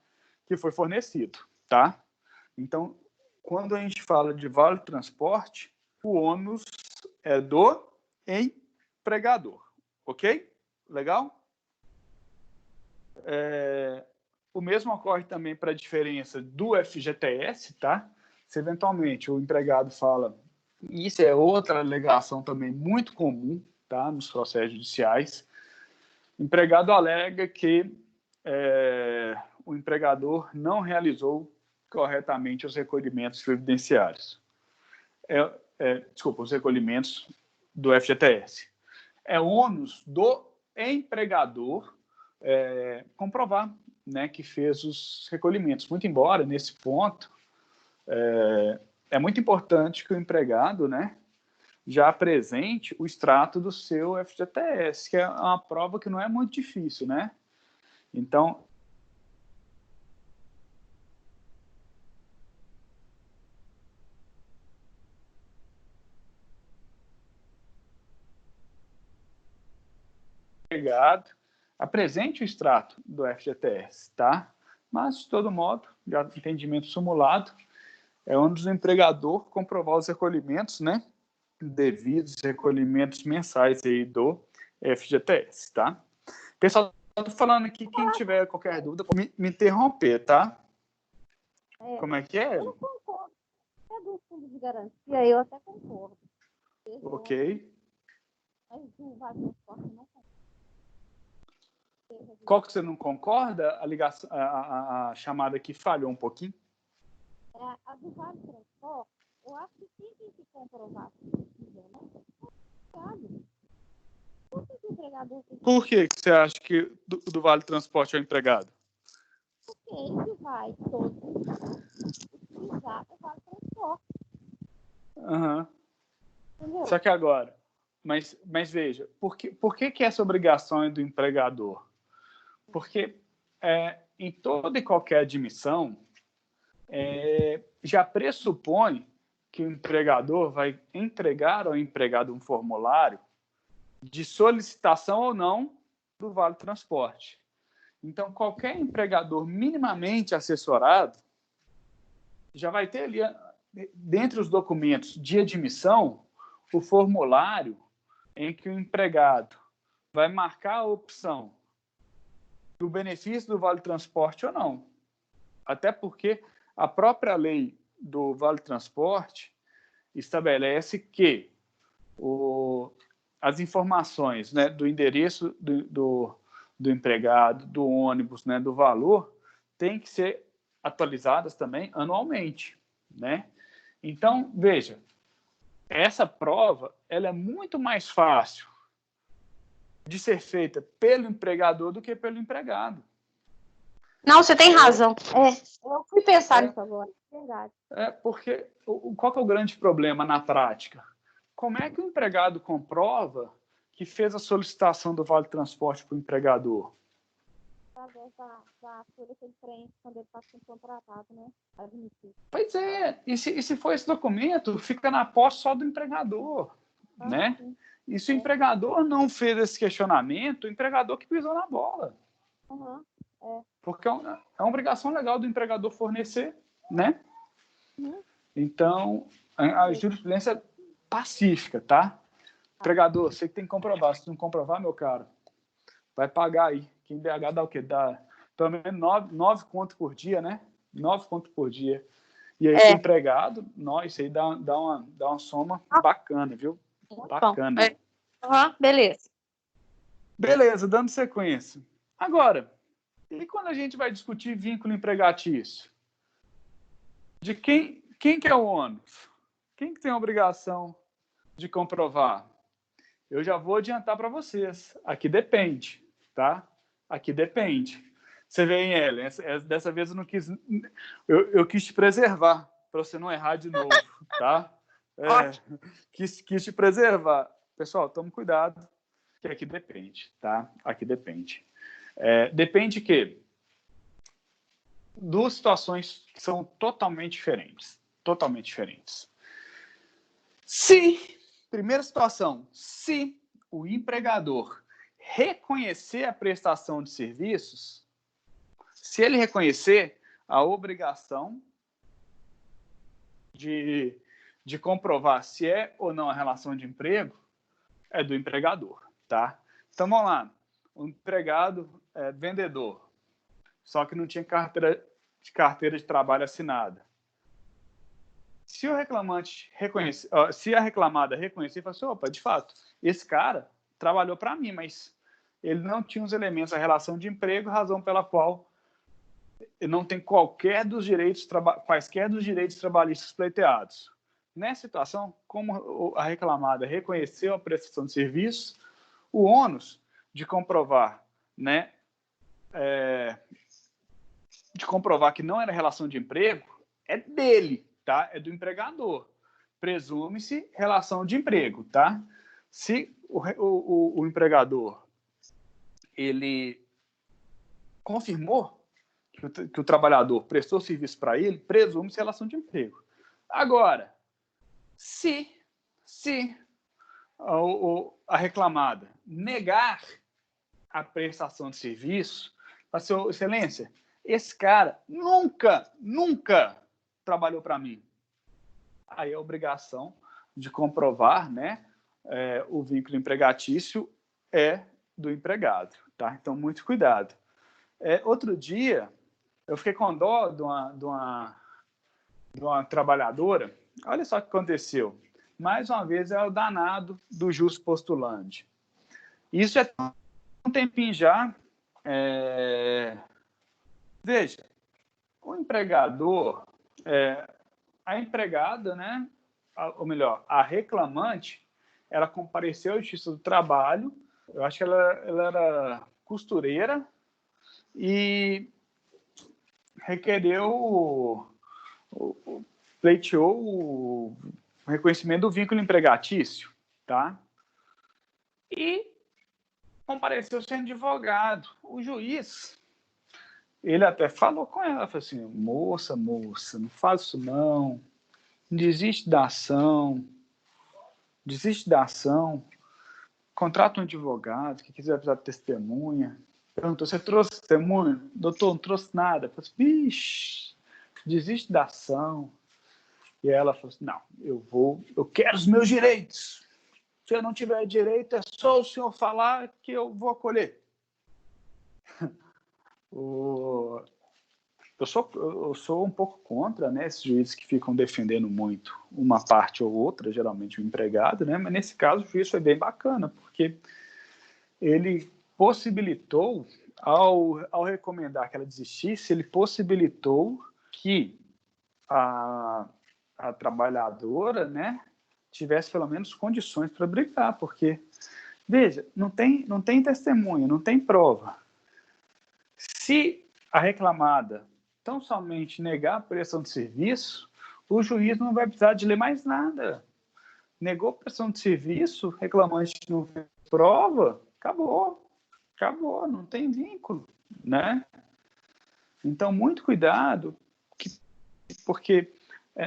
que foi fornecido, tá? Então, quando a gente fala de vale-transporte, o ônus é do empregador, ok? Legal? O mesmo ocorre também para a diferença do FGTS, tá? Se eventualmente o empregado fala, isso é outra alegação também muito comum, tá? Nos processos judiciais, o empregado alega que o empregador não realizou corretamente os recolhimentos previdenciários. Desculpa, os recolhimentos do FGTS. É ônus do empregador comprovar, né, que fez os recolhimentos. Muito embora, nesse ponto, é muito importante que o empregado, né, já apresente o extrato do seu FGTS, que é uma prova que não é muito difícil, né? Então, empregado apresente o extrato do FGTS, tá? Mas, de todo modo, já entendimento simulado, é onde o empregador comprovar os recolhimentos, né? Devidos recolhimentos mensais aí do FGTS, tá? Pessoal, estou falando aqui, quem tiver qualquer dúvida, pode me interromper, tá? Como é que é? Eu não concordo. É do fundo de garantia, eu até concordo. Ok. Mas o vale-transporte não concordo. Qual que você não concorda? A ligação, a chamada aqui falhou um pouquinho. A do vale-transporte, eu acho que tem que comprovar Por que você acha que do vale-transporte é o empregado? Porque ele vai todo utilizar o vale-transporte. Uhum. Entendeu? Só que agora, mas veja, por que essa obrigação é do empregador? Porque em toda e qualquer admissão, já pressupõe que o empregador vai entregar ao empregado um formulário de solicitação ou não do vale-transporte. Então, qualquer empregador minimamente assessorado já vai ter ali, dentre os documentos de admissão, o formulário em que o empregado vai marcar a opção do benefício do vale-transporte ou não. Até porque a própria lei do vale-transporte estabelece que as informações, né, do endereço do empregado, do ônibus, né, do valor, tem que ser atualizadas também anualmente, né? Então, veja, essa prova ela é muito mais fácil de ser feita pelo empregador do que pelo empregado. Não, você tem razão. Eu fui pensar nisso agora. Verdade. Porque qual que é o grande problema na prática? Como é que o empregado comprova que fez a solicitação do vale-transporte para o empregador? Através da folha que ele preenche quando ele está sendo contratado, né? Pois é, e se for esse documento, fica na posse só do empregador, né? Sim. E se o empregador não fez esse questionamento, o empregador que pisou na bola. Porque é uma obrigação legal do empregador fornecer, né? Então, a jurisprudência é pacífica, tá? Empregador, você que tem que comprovar. Se não comprovar, meu caro, vai pagar aí. Que em BH dá o quê? Dá pelo menos 9 contos por dia, né? 9 contos por dia. E aí, o empregado, isso aí dá uma soma bacana, viu? Muito bacana. Beleza. Beleza, dando sequência. Agora, e quando a gente vai discutir vínculo empregatício? De quem que é o ônus? Quem que tem a obrigação de comprovar? Eu já vou adiantar para vocês. Aqui depende, tá? Aqui depende. Você vê, Ellen, dessa vez eu não quis... Eu quis te preservar, para você não errar de novo, tá? Quis te preservar. Pessoal, tome cuidado, que aqui depende, tá? Aqui depende. Depende que duas situações que são totalmente diferentes. Totalmente diferentes. Primeira situação, se o empregador reconhecer a prestação de serviços, se ele reconhecer a obrigação de comprovar se é ou não a relação de emprego, é do empregador, tá? Então, vamos lá. O empregado é vendedor, só que não tinha carteira de trabalho assinada. Se o reclamante reconhecer, se a reclamada reconhecer, fala assim, opa, de fato, esse cara trabalhou para mim, mas ele não tinha os elementos da relação de emprego, razão pela qual ele não tem quaisquer dos direitos trabalhistas pleiteados. Nessa situação, como a reclamada reconheceu a prestação de serviço, o ônus de comprovar, né, de comprovar que não era relação de emprego é dele, tá? É do empregador. Presume-se relação de emprego, tá? Se o empregador ele confirmou que o trabalhador prestou serviço para ele, presume-se relação de emprego. Agora, se a reclamada negar a prestação de serviço, a sua excelência, esse cara nunca trabalhou para mim. Aí a obrigação de comprovar, né, o vínculo empregatício é do empregado, tá? Então, muito cuidado. Outro dia, eu fiquei com dó de uma trabalhadora. Olha só o que aconteceu. Mais uma vez, é o danado do jus postulante. Isso é um tempinho já. Veja, o empregador, a empregada, né? Ou melhor, a reclamante, ela compareceu à Justiça do Trabalho. Eu acho que ela era costureira e pleiteou o reconhecimento do vínculo empregatício, tá? E compareceu sendo advogado. O juiz, ele até falou com ela, falou assim, moça, não faz isso não, desiste da ação, contrata um advogado que quiser precisar de testemunha. Perguntou, você trouxe testemunha? Doutor, não trouxe nada. Eu falei, vixe, desiste da ação. E ela falou assim, não, eu quero os meus direitos. Se eu não tiver direito, é só o senhor falar que eu vou acolher. Eu sou um pouco contra, né, esses juízes que ficam defendendo muito uma parte ou outra, geralmente o empregado, né, mas nesse caso o juiz foi bem bacana, porque ele possibilitou, ao recomendar que ela desistisse, ele possibilitou que a trabalhadora, né, tivesse pelo menos condições para brigar, porque, veja, não tem testemunha, não tem prova. Se a reclamada tão somente negar a prestação de serviço, o juiz não vai precisar de ler mais nada. Negou a prestação de serviço, reclamante não fez prova, acabou, não tem vínculo, né? Então, muito cuidado, porque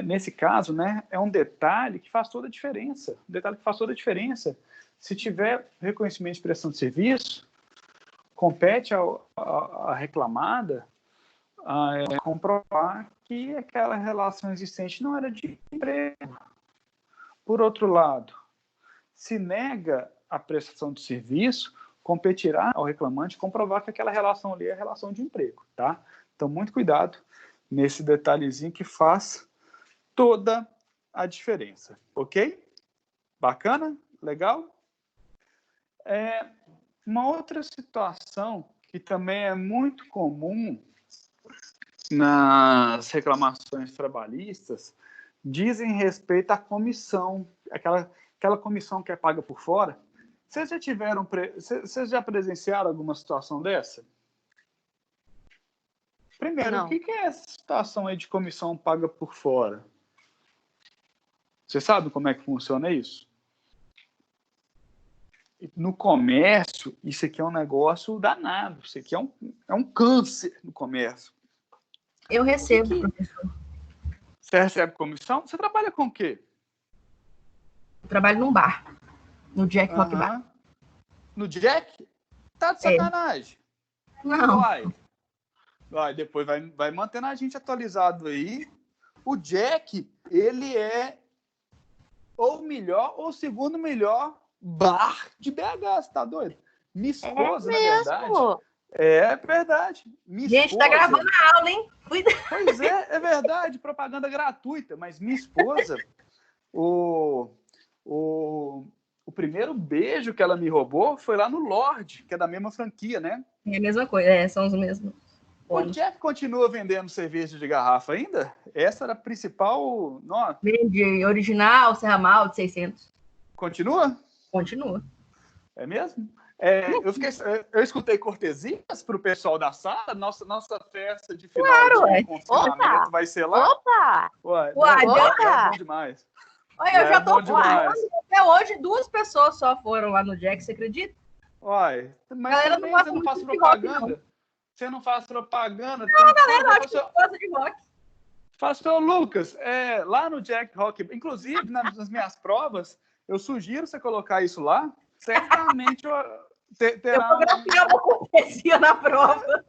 nesse caso, né, é um detalhe que faz toda a diferença. Se tiver reconhecimento de prestação de serviço, compete à reclamada comprovar que aquela relação existente não era de emprego. Por outro lado, se nega a prestação de serviço, competirá ao reclamante comprovar que aquela relação ali é relação de emprego, tá? Então, muito cuidado nesse detalhezinho que faz toda a diferença, ok? Bacana? Legal? Uma outra situação que também é muito comum nas reclamações trabalhistas dizem respeito à comissão, aquela comissão que é paga por fora. Vocês já presenciaram alguma situação dessa? Primeiro, Não. O que é essa situação aí de comissão paga por fora? Você sabe como é que funciona isso? No comércio, isso aqui é um negócio danado. Isso aqui é um câncer no comércio. Eu recebo, professor. Você recebe comissão? Você trabalha com o quê? Eu trabalho num bar, no Jack Rock Bar. No Jack? Tá de sacanagem. Não. Vai, depois vai mantendo a gente atualizado aí. O Jack, ele é ou o melhor ou o segundo melhor bar de BH, você tá doido? Minha esposa, na verdade. É verdade. Gente, tá gravando a aula, hein? Cuida. Pois é verdade, propaganda gratuita. Mas minha esposa, o primeiro beijo que ela me roubou foi lá no Lorde, que é da mesma franquia, né? É a mesma coisa, são os mesmos. O Jack continua vendendo cerveja de garrafa ainda? Essa era a principal... Vende original, Serra Malte, 600. Continua? Continua. É mesmo? Eu escutei cortesias para o pessoal da sala. Nossa festa de final de confinamento vai ser lá. Opa! É bom demais. Olha, eu já tô falando. Até hoje, 2 pessoas só foram lá no Jack, você acredita? Uai, mas galera também não você não faz rock, propaganda. não. Você não faz propaganda. Não, a galera acha que gosta de rock. Pastor Lucas, lá no Jack Rock, inclusive nas minhas provas, eu sugiro você colocar isso lá. Certamente terá... Eu vou grafiar uma cortesia na prova.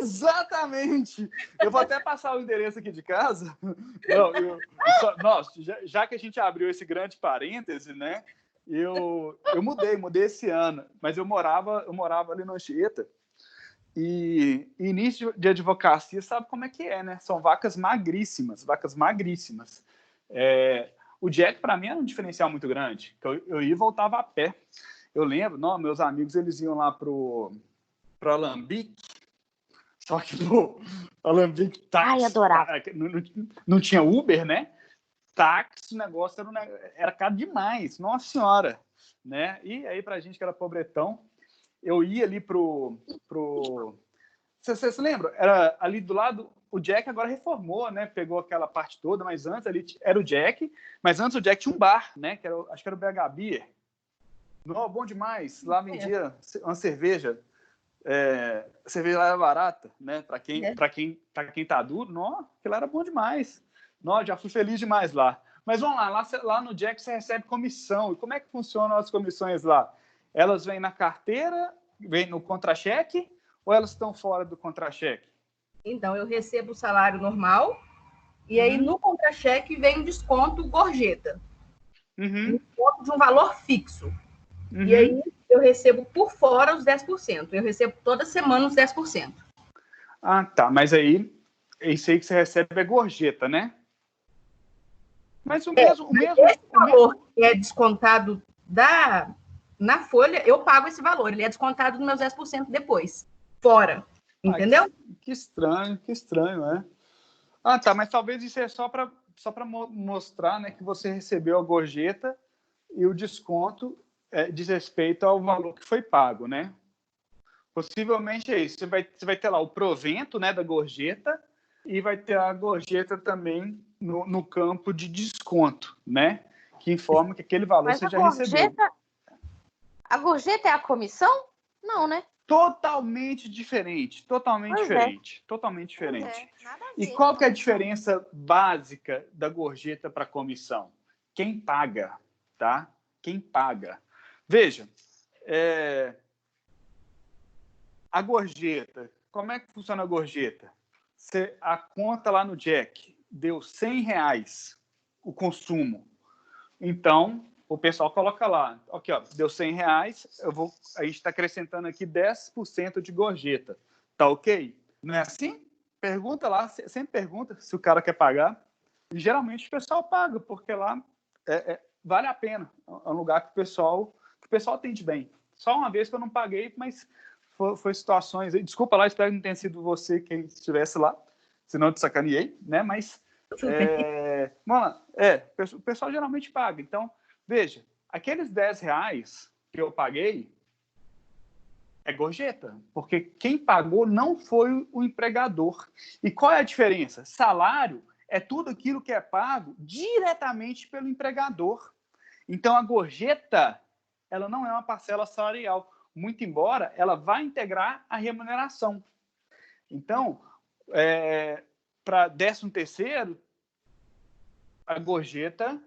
Exatamente. Eu vou até passar o endereço aqui de casa. Nossa, já que a gente abriu esse grande parêntese, né? Eu mudei esse ano, mas eu morava ali no Anchieta. E início de advocacia, sabe como é que é, né? São vacas magríssimas. O Jack, para mim, era um diferencial muito grande. Eu ia e voltava a pé. Eu lembro, meus amigos, eles iam lá pro Alambique, só que o Alambique táxi... Ai, adorava. Não tinha Uber, né? Táxi, o negócio era caro demais. Nossa Senhora! Né? E aí, pra gente que era pobretão, eu ia ali pro... Você se lembra? Era ali do lado... O Jack agora reformou, né? Pegou aquela parte toda, mas antes ali era o Jack. Mas antes o Jack tinha um bar, né? Acho que era o BH Beer. Não, bom demais. Lá vendia uma cerveja. A cerveja lá era barata, né? Para quem tá duro, aquilo era bom demais. Já fui feliz demais lá. Mas vamos lá no Jack você recebe comissão. E como é que funcionam as comissões lá? Elas vêm na carteira, vêm no contra-cheque ou elas estão fora do contra-cheque? Então, eu recebo o salário normal e aí no contra-cheque vem um desconto gorjeta. Um desconto de um valor fixo. E aí eu recebo por fora os 10%. Eu recebo toda semana os 10%. Ah, tá. Mas aí, isso aí que você recebe é gorjeta, né? Mas Esse valor que é descontado na folha, eu pago esse valor. Ele é descontado dos meus 10% depois. Fora. Entendeu? Que estranho, né? Ah, tá. Mas talvez isso é só para mostrar, né, que você recebeu a gorjeta e o desconto diz respeito ao valor que foi pago, né? Possivelmente é isso. Você vai ter lá o provento, né, da gorjeta e vai ter a gorjeta também no campo de desconto, né? Que informa que aquele valor você já recebeu. A gorjeta é a comissão? Não, né? Totalmente diferente. E qual que é a diferença básica da gorjeta para a comissão? Quem paga, tá? Quem paga. Veja, a gorjeta, como é que funciona a gorjeta? A conta lá no Jack deu R$100 o consumo. Então, o pessoal coloca lá, aqui, ó, deu R$100, a gente está acrescentando aqui 10% de gorjeta. Tá ok? Não é assim? Pergunta lá, sempre pergunta se o cara quer pagar. E geralmente o pessoal paga, porque lá vale a pena. É um lugar que o pessoal atende bem. Só uma vez que eu não paguei, mas foi situações... Desculpa lá, espero que não tenha sido você quem estivesse lá, senão eu te sacaneei, né? Mas, vamos lá. O pessoal geralmente paga. Então, veja, aqueles R$10 que eu paguei é gorjeta, porque quem pagou não foi o empregador. E qual é a diferença? Salário é tudo aquilo que é pago diretamente pelo empregador. Então, a gorjeta, ela não é uma parcela salarial, muito embora ela vá integrar a remuneração. Então, para 13º, a gorjeta,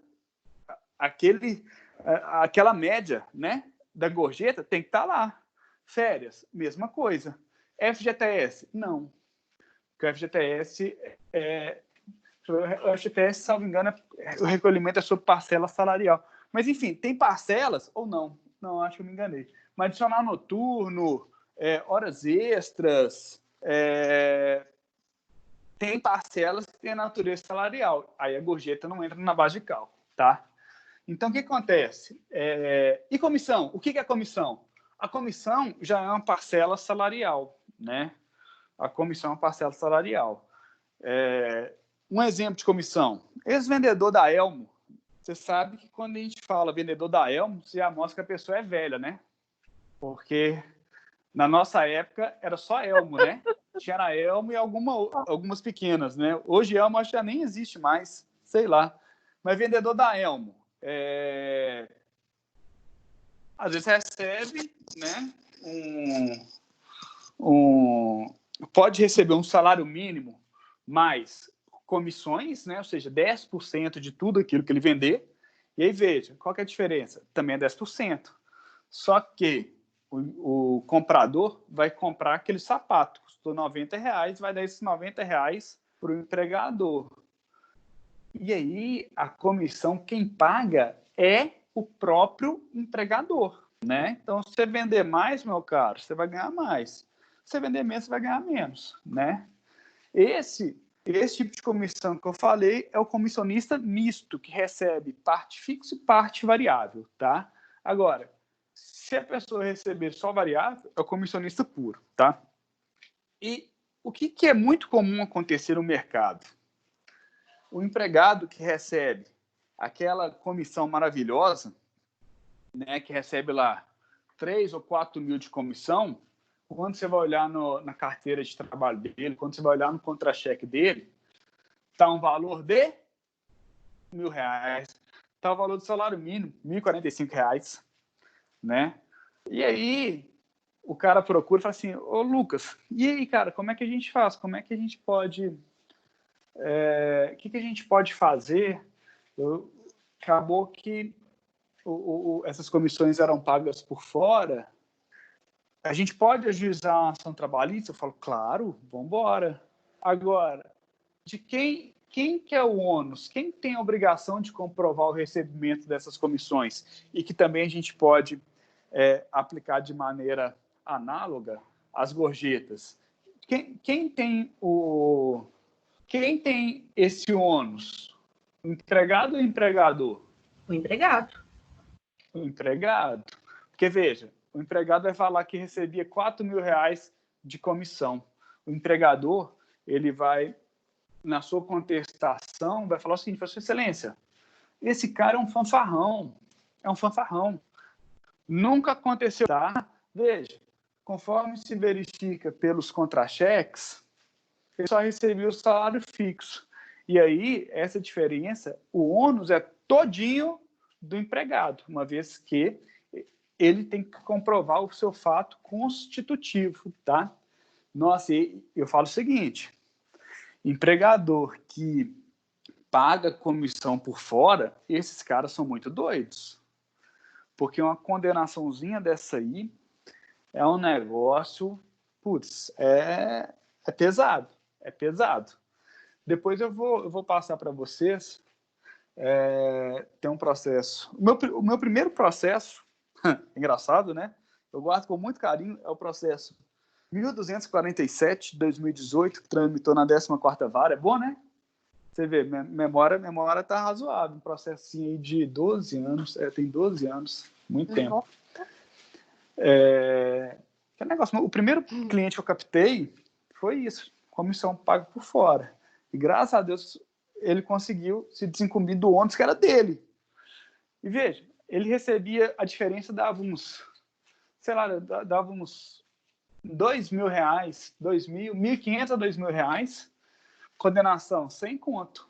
aquela média, né, da gorjeta tem que estar lá. Férias, mesma coisa. FGTS, não. Porque o FGTS, salvo engano, o recolhimento é sobre parcela salarial. Mas, enfim, tem parcelas ou não? Não, acho que eu me enganei. Mas adicional noturno, horas extras, tem parcelas que têm natureza salarial. Aí a gorjeta não entra na base de cálculo, tá? Então, o que acontece? E comissão? O que é comissão? A comissão já é uma parcela salarial, né? A comissão é uma parcela salarial. Um exemplo de comissão. Ex-vendedor da Elmo. Você sabe que quando a gente fala vendedor da Elmo, você já mostra que a pessoa é velha, né? Porque na nossa época era só Elmo, né? Tinha a Elmo e algumas pequenas, né? Hoje Elmo acho que já nem existe mais, sei lá. Mas vendedor da Elmo. Às vezes recebe, né, pode receber um salário mínimo mais comissões, né, ou seja, 10% de tudo aquilo que ele vender. E aí, veja, qual que é a diferença? Também é 10%. Só que o comprador vai comprar aquele sapato, custou R$90, vai dar esses R$90 para o empregador. E aí, a comissão, quem paga é o próprio empregador, né? Então, se você vender mais, meu caro, você vai ganhar mais. Se você vender menos, você vai ganhar menos, né? Esse tipo de comissão que eu falei é o comissionista misto, que recebe parte fixa e parte variável, tá? Agora, se a pessoa receber só variável, é o comissionista puro, tá? E o que é muito comum acontecer no mercado? O empregado que recebe aquela comissão maravilhosa, né, que recebe lá 3 ou 4 mil de comissão, quando você vai olhar na carteira de trabalho dele, quando você vai olhar no contra-cheque dele, está um valor de R$1.000, está o valor do salário mínimo, R$1.045, né? E aí o cara procura e fala assim, ô Lucas, e aí, cara, como é que a gente faz? Como é que a gente pode... O que a gente pode fazer? Acabou que essas comissões eram pagas por fora. A gente pode ajuizar uma ação trabalhista? Eu falo, claro, vamos embora. Agora, de quem que é o ônus? Quem tem a obrigação de comprovar o recebimento dessas comissões? E que também a gente pode aplicar de maneira análoga às gorjetas. Quem tem esse ônus? O empregado ou o empregador? O empregado. O empregado. Porque, veja, o empregado vai falar que recebia R$4.000 de comissão. O empregador, ele vai, na sua contestação, vai falar o seguinte, Sua Excelência, esse cara é um fanfarrão. É um fanfarrão. Nunca aconteceu, tá? Veja, conforme se verifica pelos contra-cheques, ele só recebeu o salário fixo. E aí, essa diferença, o ônus é todinho do empregado, uma vez que ele tem que comprovar o seu fato constitutivo, tá? Nossa, eu falo o seguinte, empregador que paga comissão por fora, esses caras são muito doidos. Porque uma condenaçãozinha dessa aí é um negócio, putz, é pesado, é pesado. Depois eu vou passar para vocês tem um processo. O meu primeiro processo, engraçado, né? Eu guardo com muito carinho, é o processo 1247 de 2018, que tramitou na 14ª Vara. É bom, né? Você vê, memória tá razoável. Um processo aí de 12 anos, tem 12 anos, muito tempo. Que negócio, o primeiro cliente que eu captei foi isso, comissão paga por fora. E graças a Deus ele conseguiu se desincumbir do ônus que era dele. E veja, ele recebia a diferença, dava uns, sei lá, dava uns R$2.000, R$1.500 a R$2.000, condenação sem conto,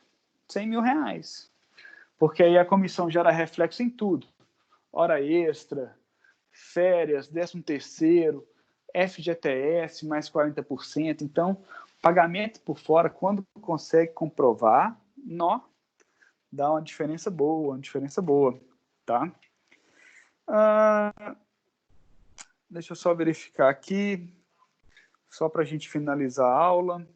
R$100.000. Porque aí a comissão gera reflexo em tudo. Hora extra, férias, 13º, FGTS mais 40%. Então, pagamento por fora, quando consegue comprovar, dá uma diferença boa, tá? Deixa eu só verificar aqui, só para a gente finalizar a aula.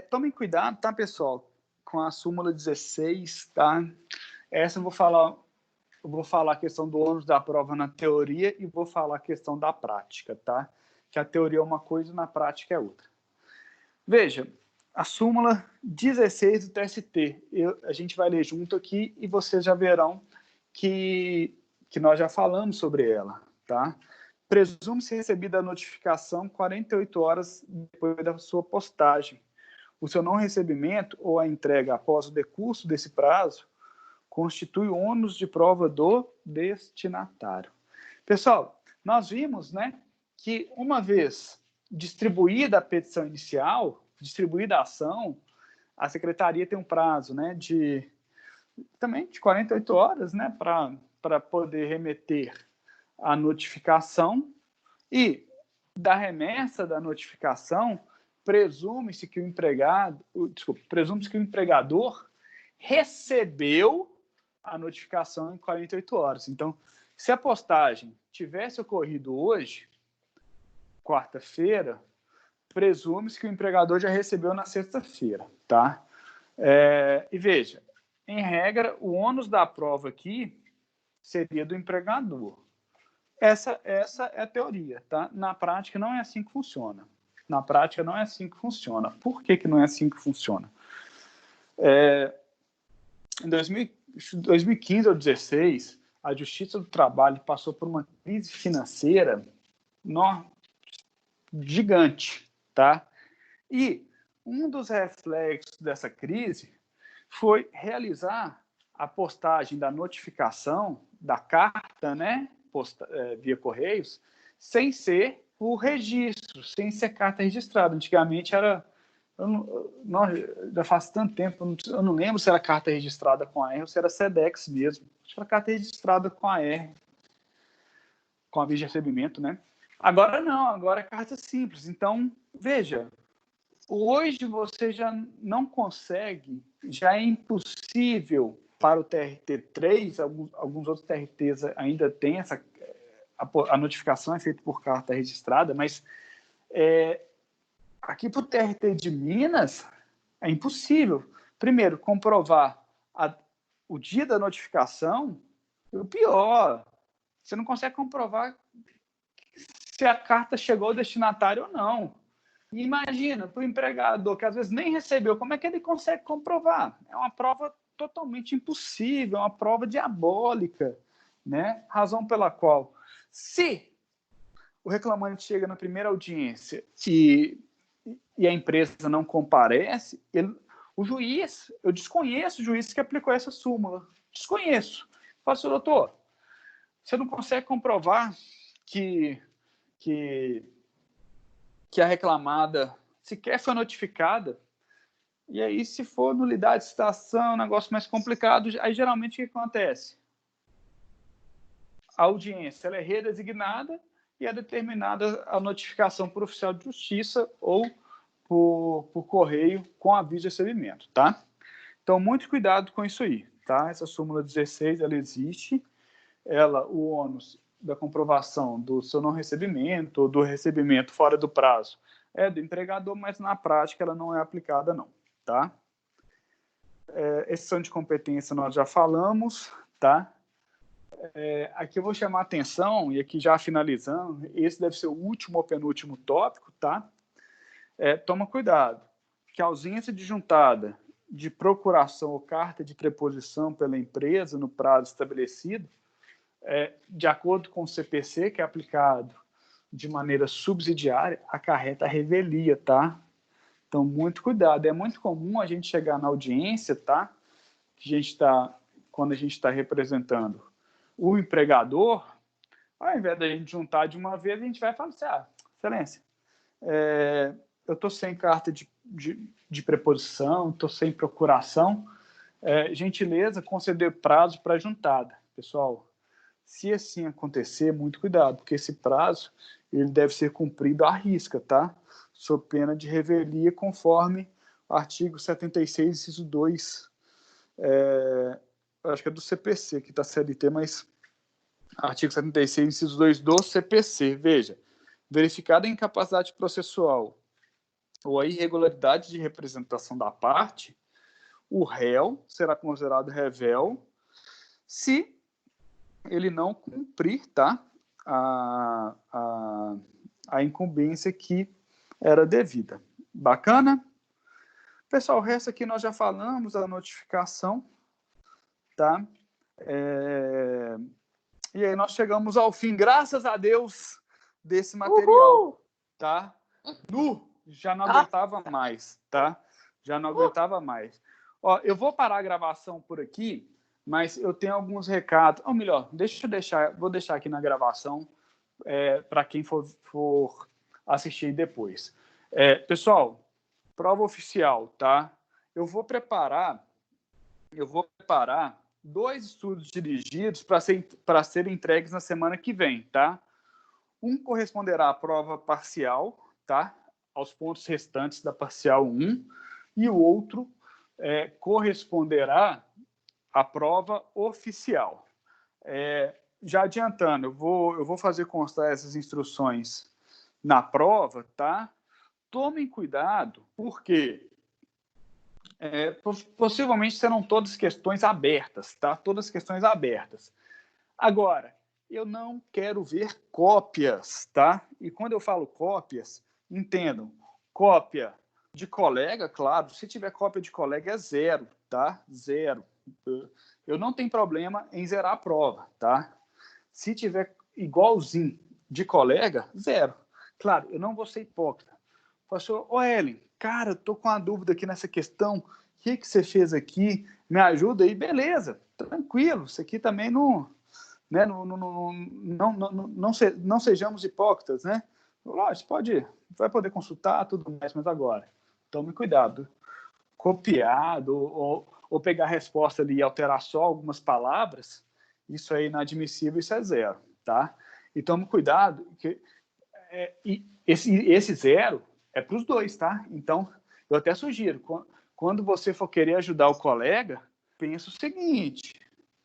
Tomem cuidado, tá, pessoal, com a súmula 16, tá? Essa eu vou falar a questão do ônus da prova na teoria e vou falar a questão da prática, tá? Que a teoria é uma coisa e na prática é outra. Veja, a súmula 16 do TST, a gente vai ler junto aqui e vocês já verão que nós já falamos sobre ela, tá? Presume-se recebida a notificação 48 horas depois da sua postagem. O seu não recebimento ou a entrega após o decurso desse prazo constitui o ônus de prova do destinatário. Pessoal, nós vimos, né, que uma vez distribuída a petição inicial, distribuída a ação, a secretaria tem um prazo, né, também de 48 horas, né, para poder remeter a notificação, e da remessa da notificação, presume-se que o empregador recebeu a notificação em 48 horas. Então, se a postagem tivesse ocorrido hoje, quarta-feira, presume-se que o empregador já recebeu na sexta-feira, tá? E veja, em regra, o ônus da prova aqui seria do empregador. Essa é a teoria, tá? Na prática, não é assim que funciona. Por que não é assim que funciona? Em 2015 ou 2016, a Justiça do Trabalho passou por uma crise financeira gigante, tá? E um dos reflexos dessa crise foi realizar a postagem da notificação da carta, né, via Correios, sem ser o registro, sem ser carta registrada. Antigamente era... já faz tanto tempo, eu não lembro se era carta registrada com a R ou se era SEDEX mesmo. Acho que era carta registrada com a R, com aviso de recebimento, né? Agora não, agora é carta simples. Então, veja, hoje você já não consegue, já é impossível para o TRT3, alguns outros TRTs ainda têm a notificação é feita por carta registrada, mas aqui para o TRT de Minas é impossível. Primeiro, comprovar o dia da notificação, e o pior, você não consegue comprovar se a carta chegou ao destinatário ou não. E imagina, para o empregador, que às vezes nem recebeu, como é que ele consegue comprovar? É uma prova totalmente impossível, é uma prova diabólica, né? Razão pela qual, se o reclamante chega na primeira audiência e a empresa não comparece, o juiz, eu desconheço o juiz que aplicou essa súmula. Desconheço. Falo assim, doutor, você não consegue comprovar que a reclamada sequer foi notificada? E aí, se for nulidade de citação, um negócio mais complicado, aí geralmente o que acontece? A audiência ela é redesignada e é determinada a notificação por oficial de justiça ou por correio com aviso de recebimento, tá? Então, muito cuidado com isso aí, tá? Essa súmula 16, ela existe, o ônus da comprovação do seu não recebimento ou do recebimento fora do prazo é do empregador, mas na prática ela não é aplicada não, tá? exceção de competência nós já falamos, tá? Aqui eu vou chamar a atenção, e aqui já finalizando, esse deve ser o último ou penúltimo tópico, tá? Toma cuidado, que a ausência de juntada de procuração ou carta de preposição pela empresa no prazo estabelecido, de acordo com o CPC, que é aplicado de maneira subsidiária, acarreta a revelia, tá? Então, muito cuidado. É muito comum a gente chegar na audiência, tá? Quando a gente está representando o empregador, ao invés da gente juntar de uma vez, a gente vai falar assim, excelência, eu estou sem carta de preposição, estou sem procuração, gentileza, conceder prazo para juntada. Pessoal, se assim acontecer, muito cuidado, porque esse prazo ele deve ser cumprido à risca, tá? Sob pena de revelia, conforme o artigo 76, inciso 2, acho que é do CPC, que está CLT, mas artigo 76, inciso 2 do CPC. Veja, verificada a incapacidade processual ou a irregularidade de representação da parte, o réu será considerado revel se ele não cumprir, tá, a incumbência que era devida. Bacana? Pessoal, o resto aqui nós já falamos, a notificação, tá? E aí nós chegamos ao fim, graças a Deus, desse material, tá? Já não aguentava mais, tá? Já não aguentava mais. Ó, eu vou parar a gravação por aqui, mas eu tenho alguns recados. Ou melhor, vou deixar aqui na gravação para quem for assistir depois. Pessoal, prova oficial, tá? Eu vou preparar 2 estudos dirigidos para serem entregues na semana que vem, tá? Um corresponderá à prova parcial, tá? Aos pontos restantes da parcial 1, e o outro corresponderá à prova oficial. Já adiantando, eu vou fazer constar essas instruções na prova, tá? Tomem cuidado, porque possivelmente serão todas questões abertas, tá? Todas questões abertas. Agora, eu não quero ver cópias, tá? E quando eu falo cópias, entendam, cópia de colega, claro, se tiver cópia de colega é 0, tá? 0. Eu não tenho problema em zerar a prova, tá? Se tiver igualzinho de colega, 0. Claro, eu não vou ser hipócrita. Pastor, Ellen, cara, eu tô com uma dúvida aqui nessa questão, o que você fez aqui? Me ajuda aí, beleza, tranquilo, isso aqui também não... Né? Não sejamos hipócritas, né? Lógico, vai poder consultar tudo mais, mas agora, tome cuidado. Copiado ou pegar a resposta ali e alterar só algumas palavras, isso é inadmissível, isso é 0, tá? E tome cuidado, que esse 0 é para os 2, tá? Então, eu até sugiro, quando você for querer ajudar o colega, pensa o seguinte...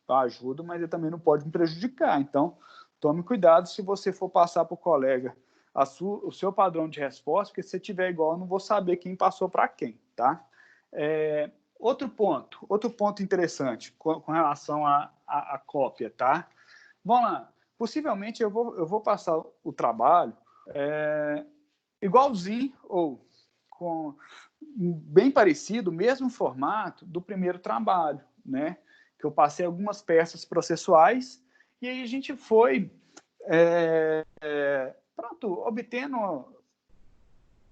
Eu ajudo, mas ele também não pode me prejudicar. Então, tome cuidado se você for passar para o colega o seu padrão de resposta, porque se tiver igual, eu não vou saber quem passou para quem, tá? Outro ponto interessante com relação à cópia, tá? Vamos lá. Possivelmente eu vou passar o trabalho igualzinho ou bem parecido, mesmo formato do primeiro trabalho, né? Que eu passei algumas peças processuais e aí a gente foi obtendo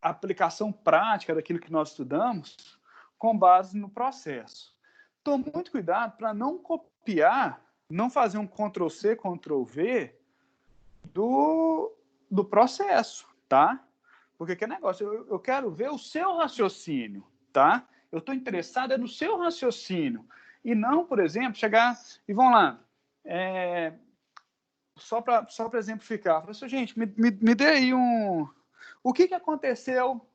a aplicação prática daquilo que nós estudamos com base no processo. Tome muito cuidado para não copiar, não fazer um Ctrl+C, Ctrl+V do processo, tá? Porque que negócio, eu quero ver o seu raciocínio, tá? Eu estou interessado no seu raciocínio. E não, por exemplo, chegar e vão lá, só para exemplificar, falar assim, gente, me dê aí o que aconteceu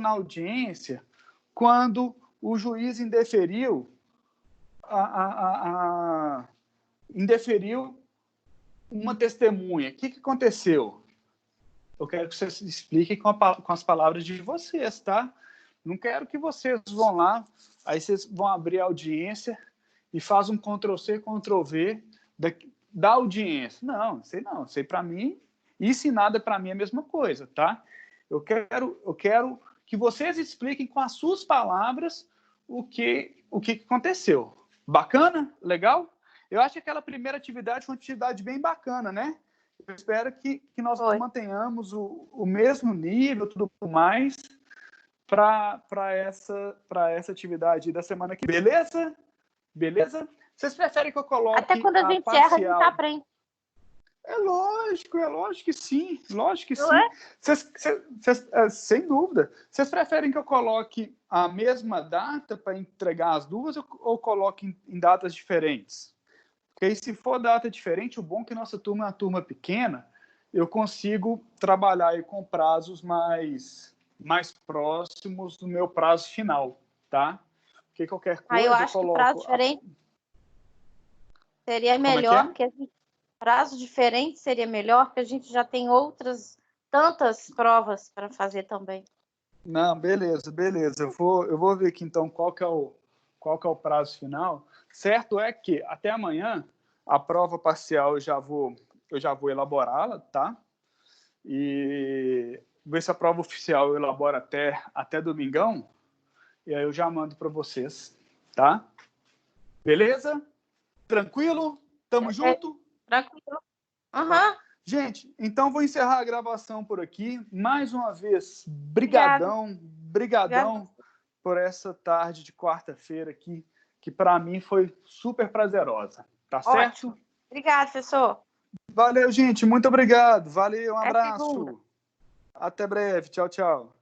na audiência quando o juiz indeferiu uma testemunha? O que aconteceu? Eu quero que vocês expliquem com as palavras de vocês, tá? Não quero que vocês vão lá, aí vocês vão abrir a audiência e faz um Ctrl+C, Ctrl+V da audiência. Não, sei para mim, isso e nada para mim é a mesma coisa, tá? Eu quero que vocês expliquem com as suas palavras o que aconteceu. Bacana? Legal? Eu acho que aquela primeira atividade foi uma atividade bem bacana, né? Eu espero que nós mantenhamos o mesmo nível, tudo mais, para essa atividade da semana que vem. Beleza? Beleza? Vocês preferem que eu coloque até quando a gente parcial? erra, a gente aprende. É lógico que sim. Lógico que Não sim. Sem dúvida. Vocês preferem que eu coloque a mesma data para entregar as duas ou coloque em datas diferentes? Porque aí, se for data diferente, o bom é que nossa turma é uma turma pequena, eu consigo trabalhar aí com prazos mais próximos do meu prazo final, tá? Porque qualquer coisa eu acho que prazo diferente seria melhor, porque prazo diferente seria melhor, porque a gente já tem tantas provas para fazer também. Não, beleza. Eu vou ver aqui então qual que é o prazo final. Certo é que até amanhã a prova parcial eu já vou elaborá-la, tá? E ver se a prova oficial eu elaboro até domingão, e aí eu já mando para vocês, tá? Beleza? Tranquilo? Tamo junto? Tranquilo. Uhum. Gente, então vou encerrar a gravação por aqui. Mais uma vez, brigadão por essa tarde de quarta-feira aqui, que para mim foi super prazerosa. Tá certo? Ótimo. Obrigada, professor. Valeu, gente. Muito obrigado. Valeu, um abraço. Até breve. Tchau, tchau.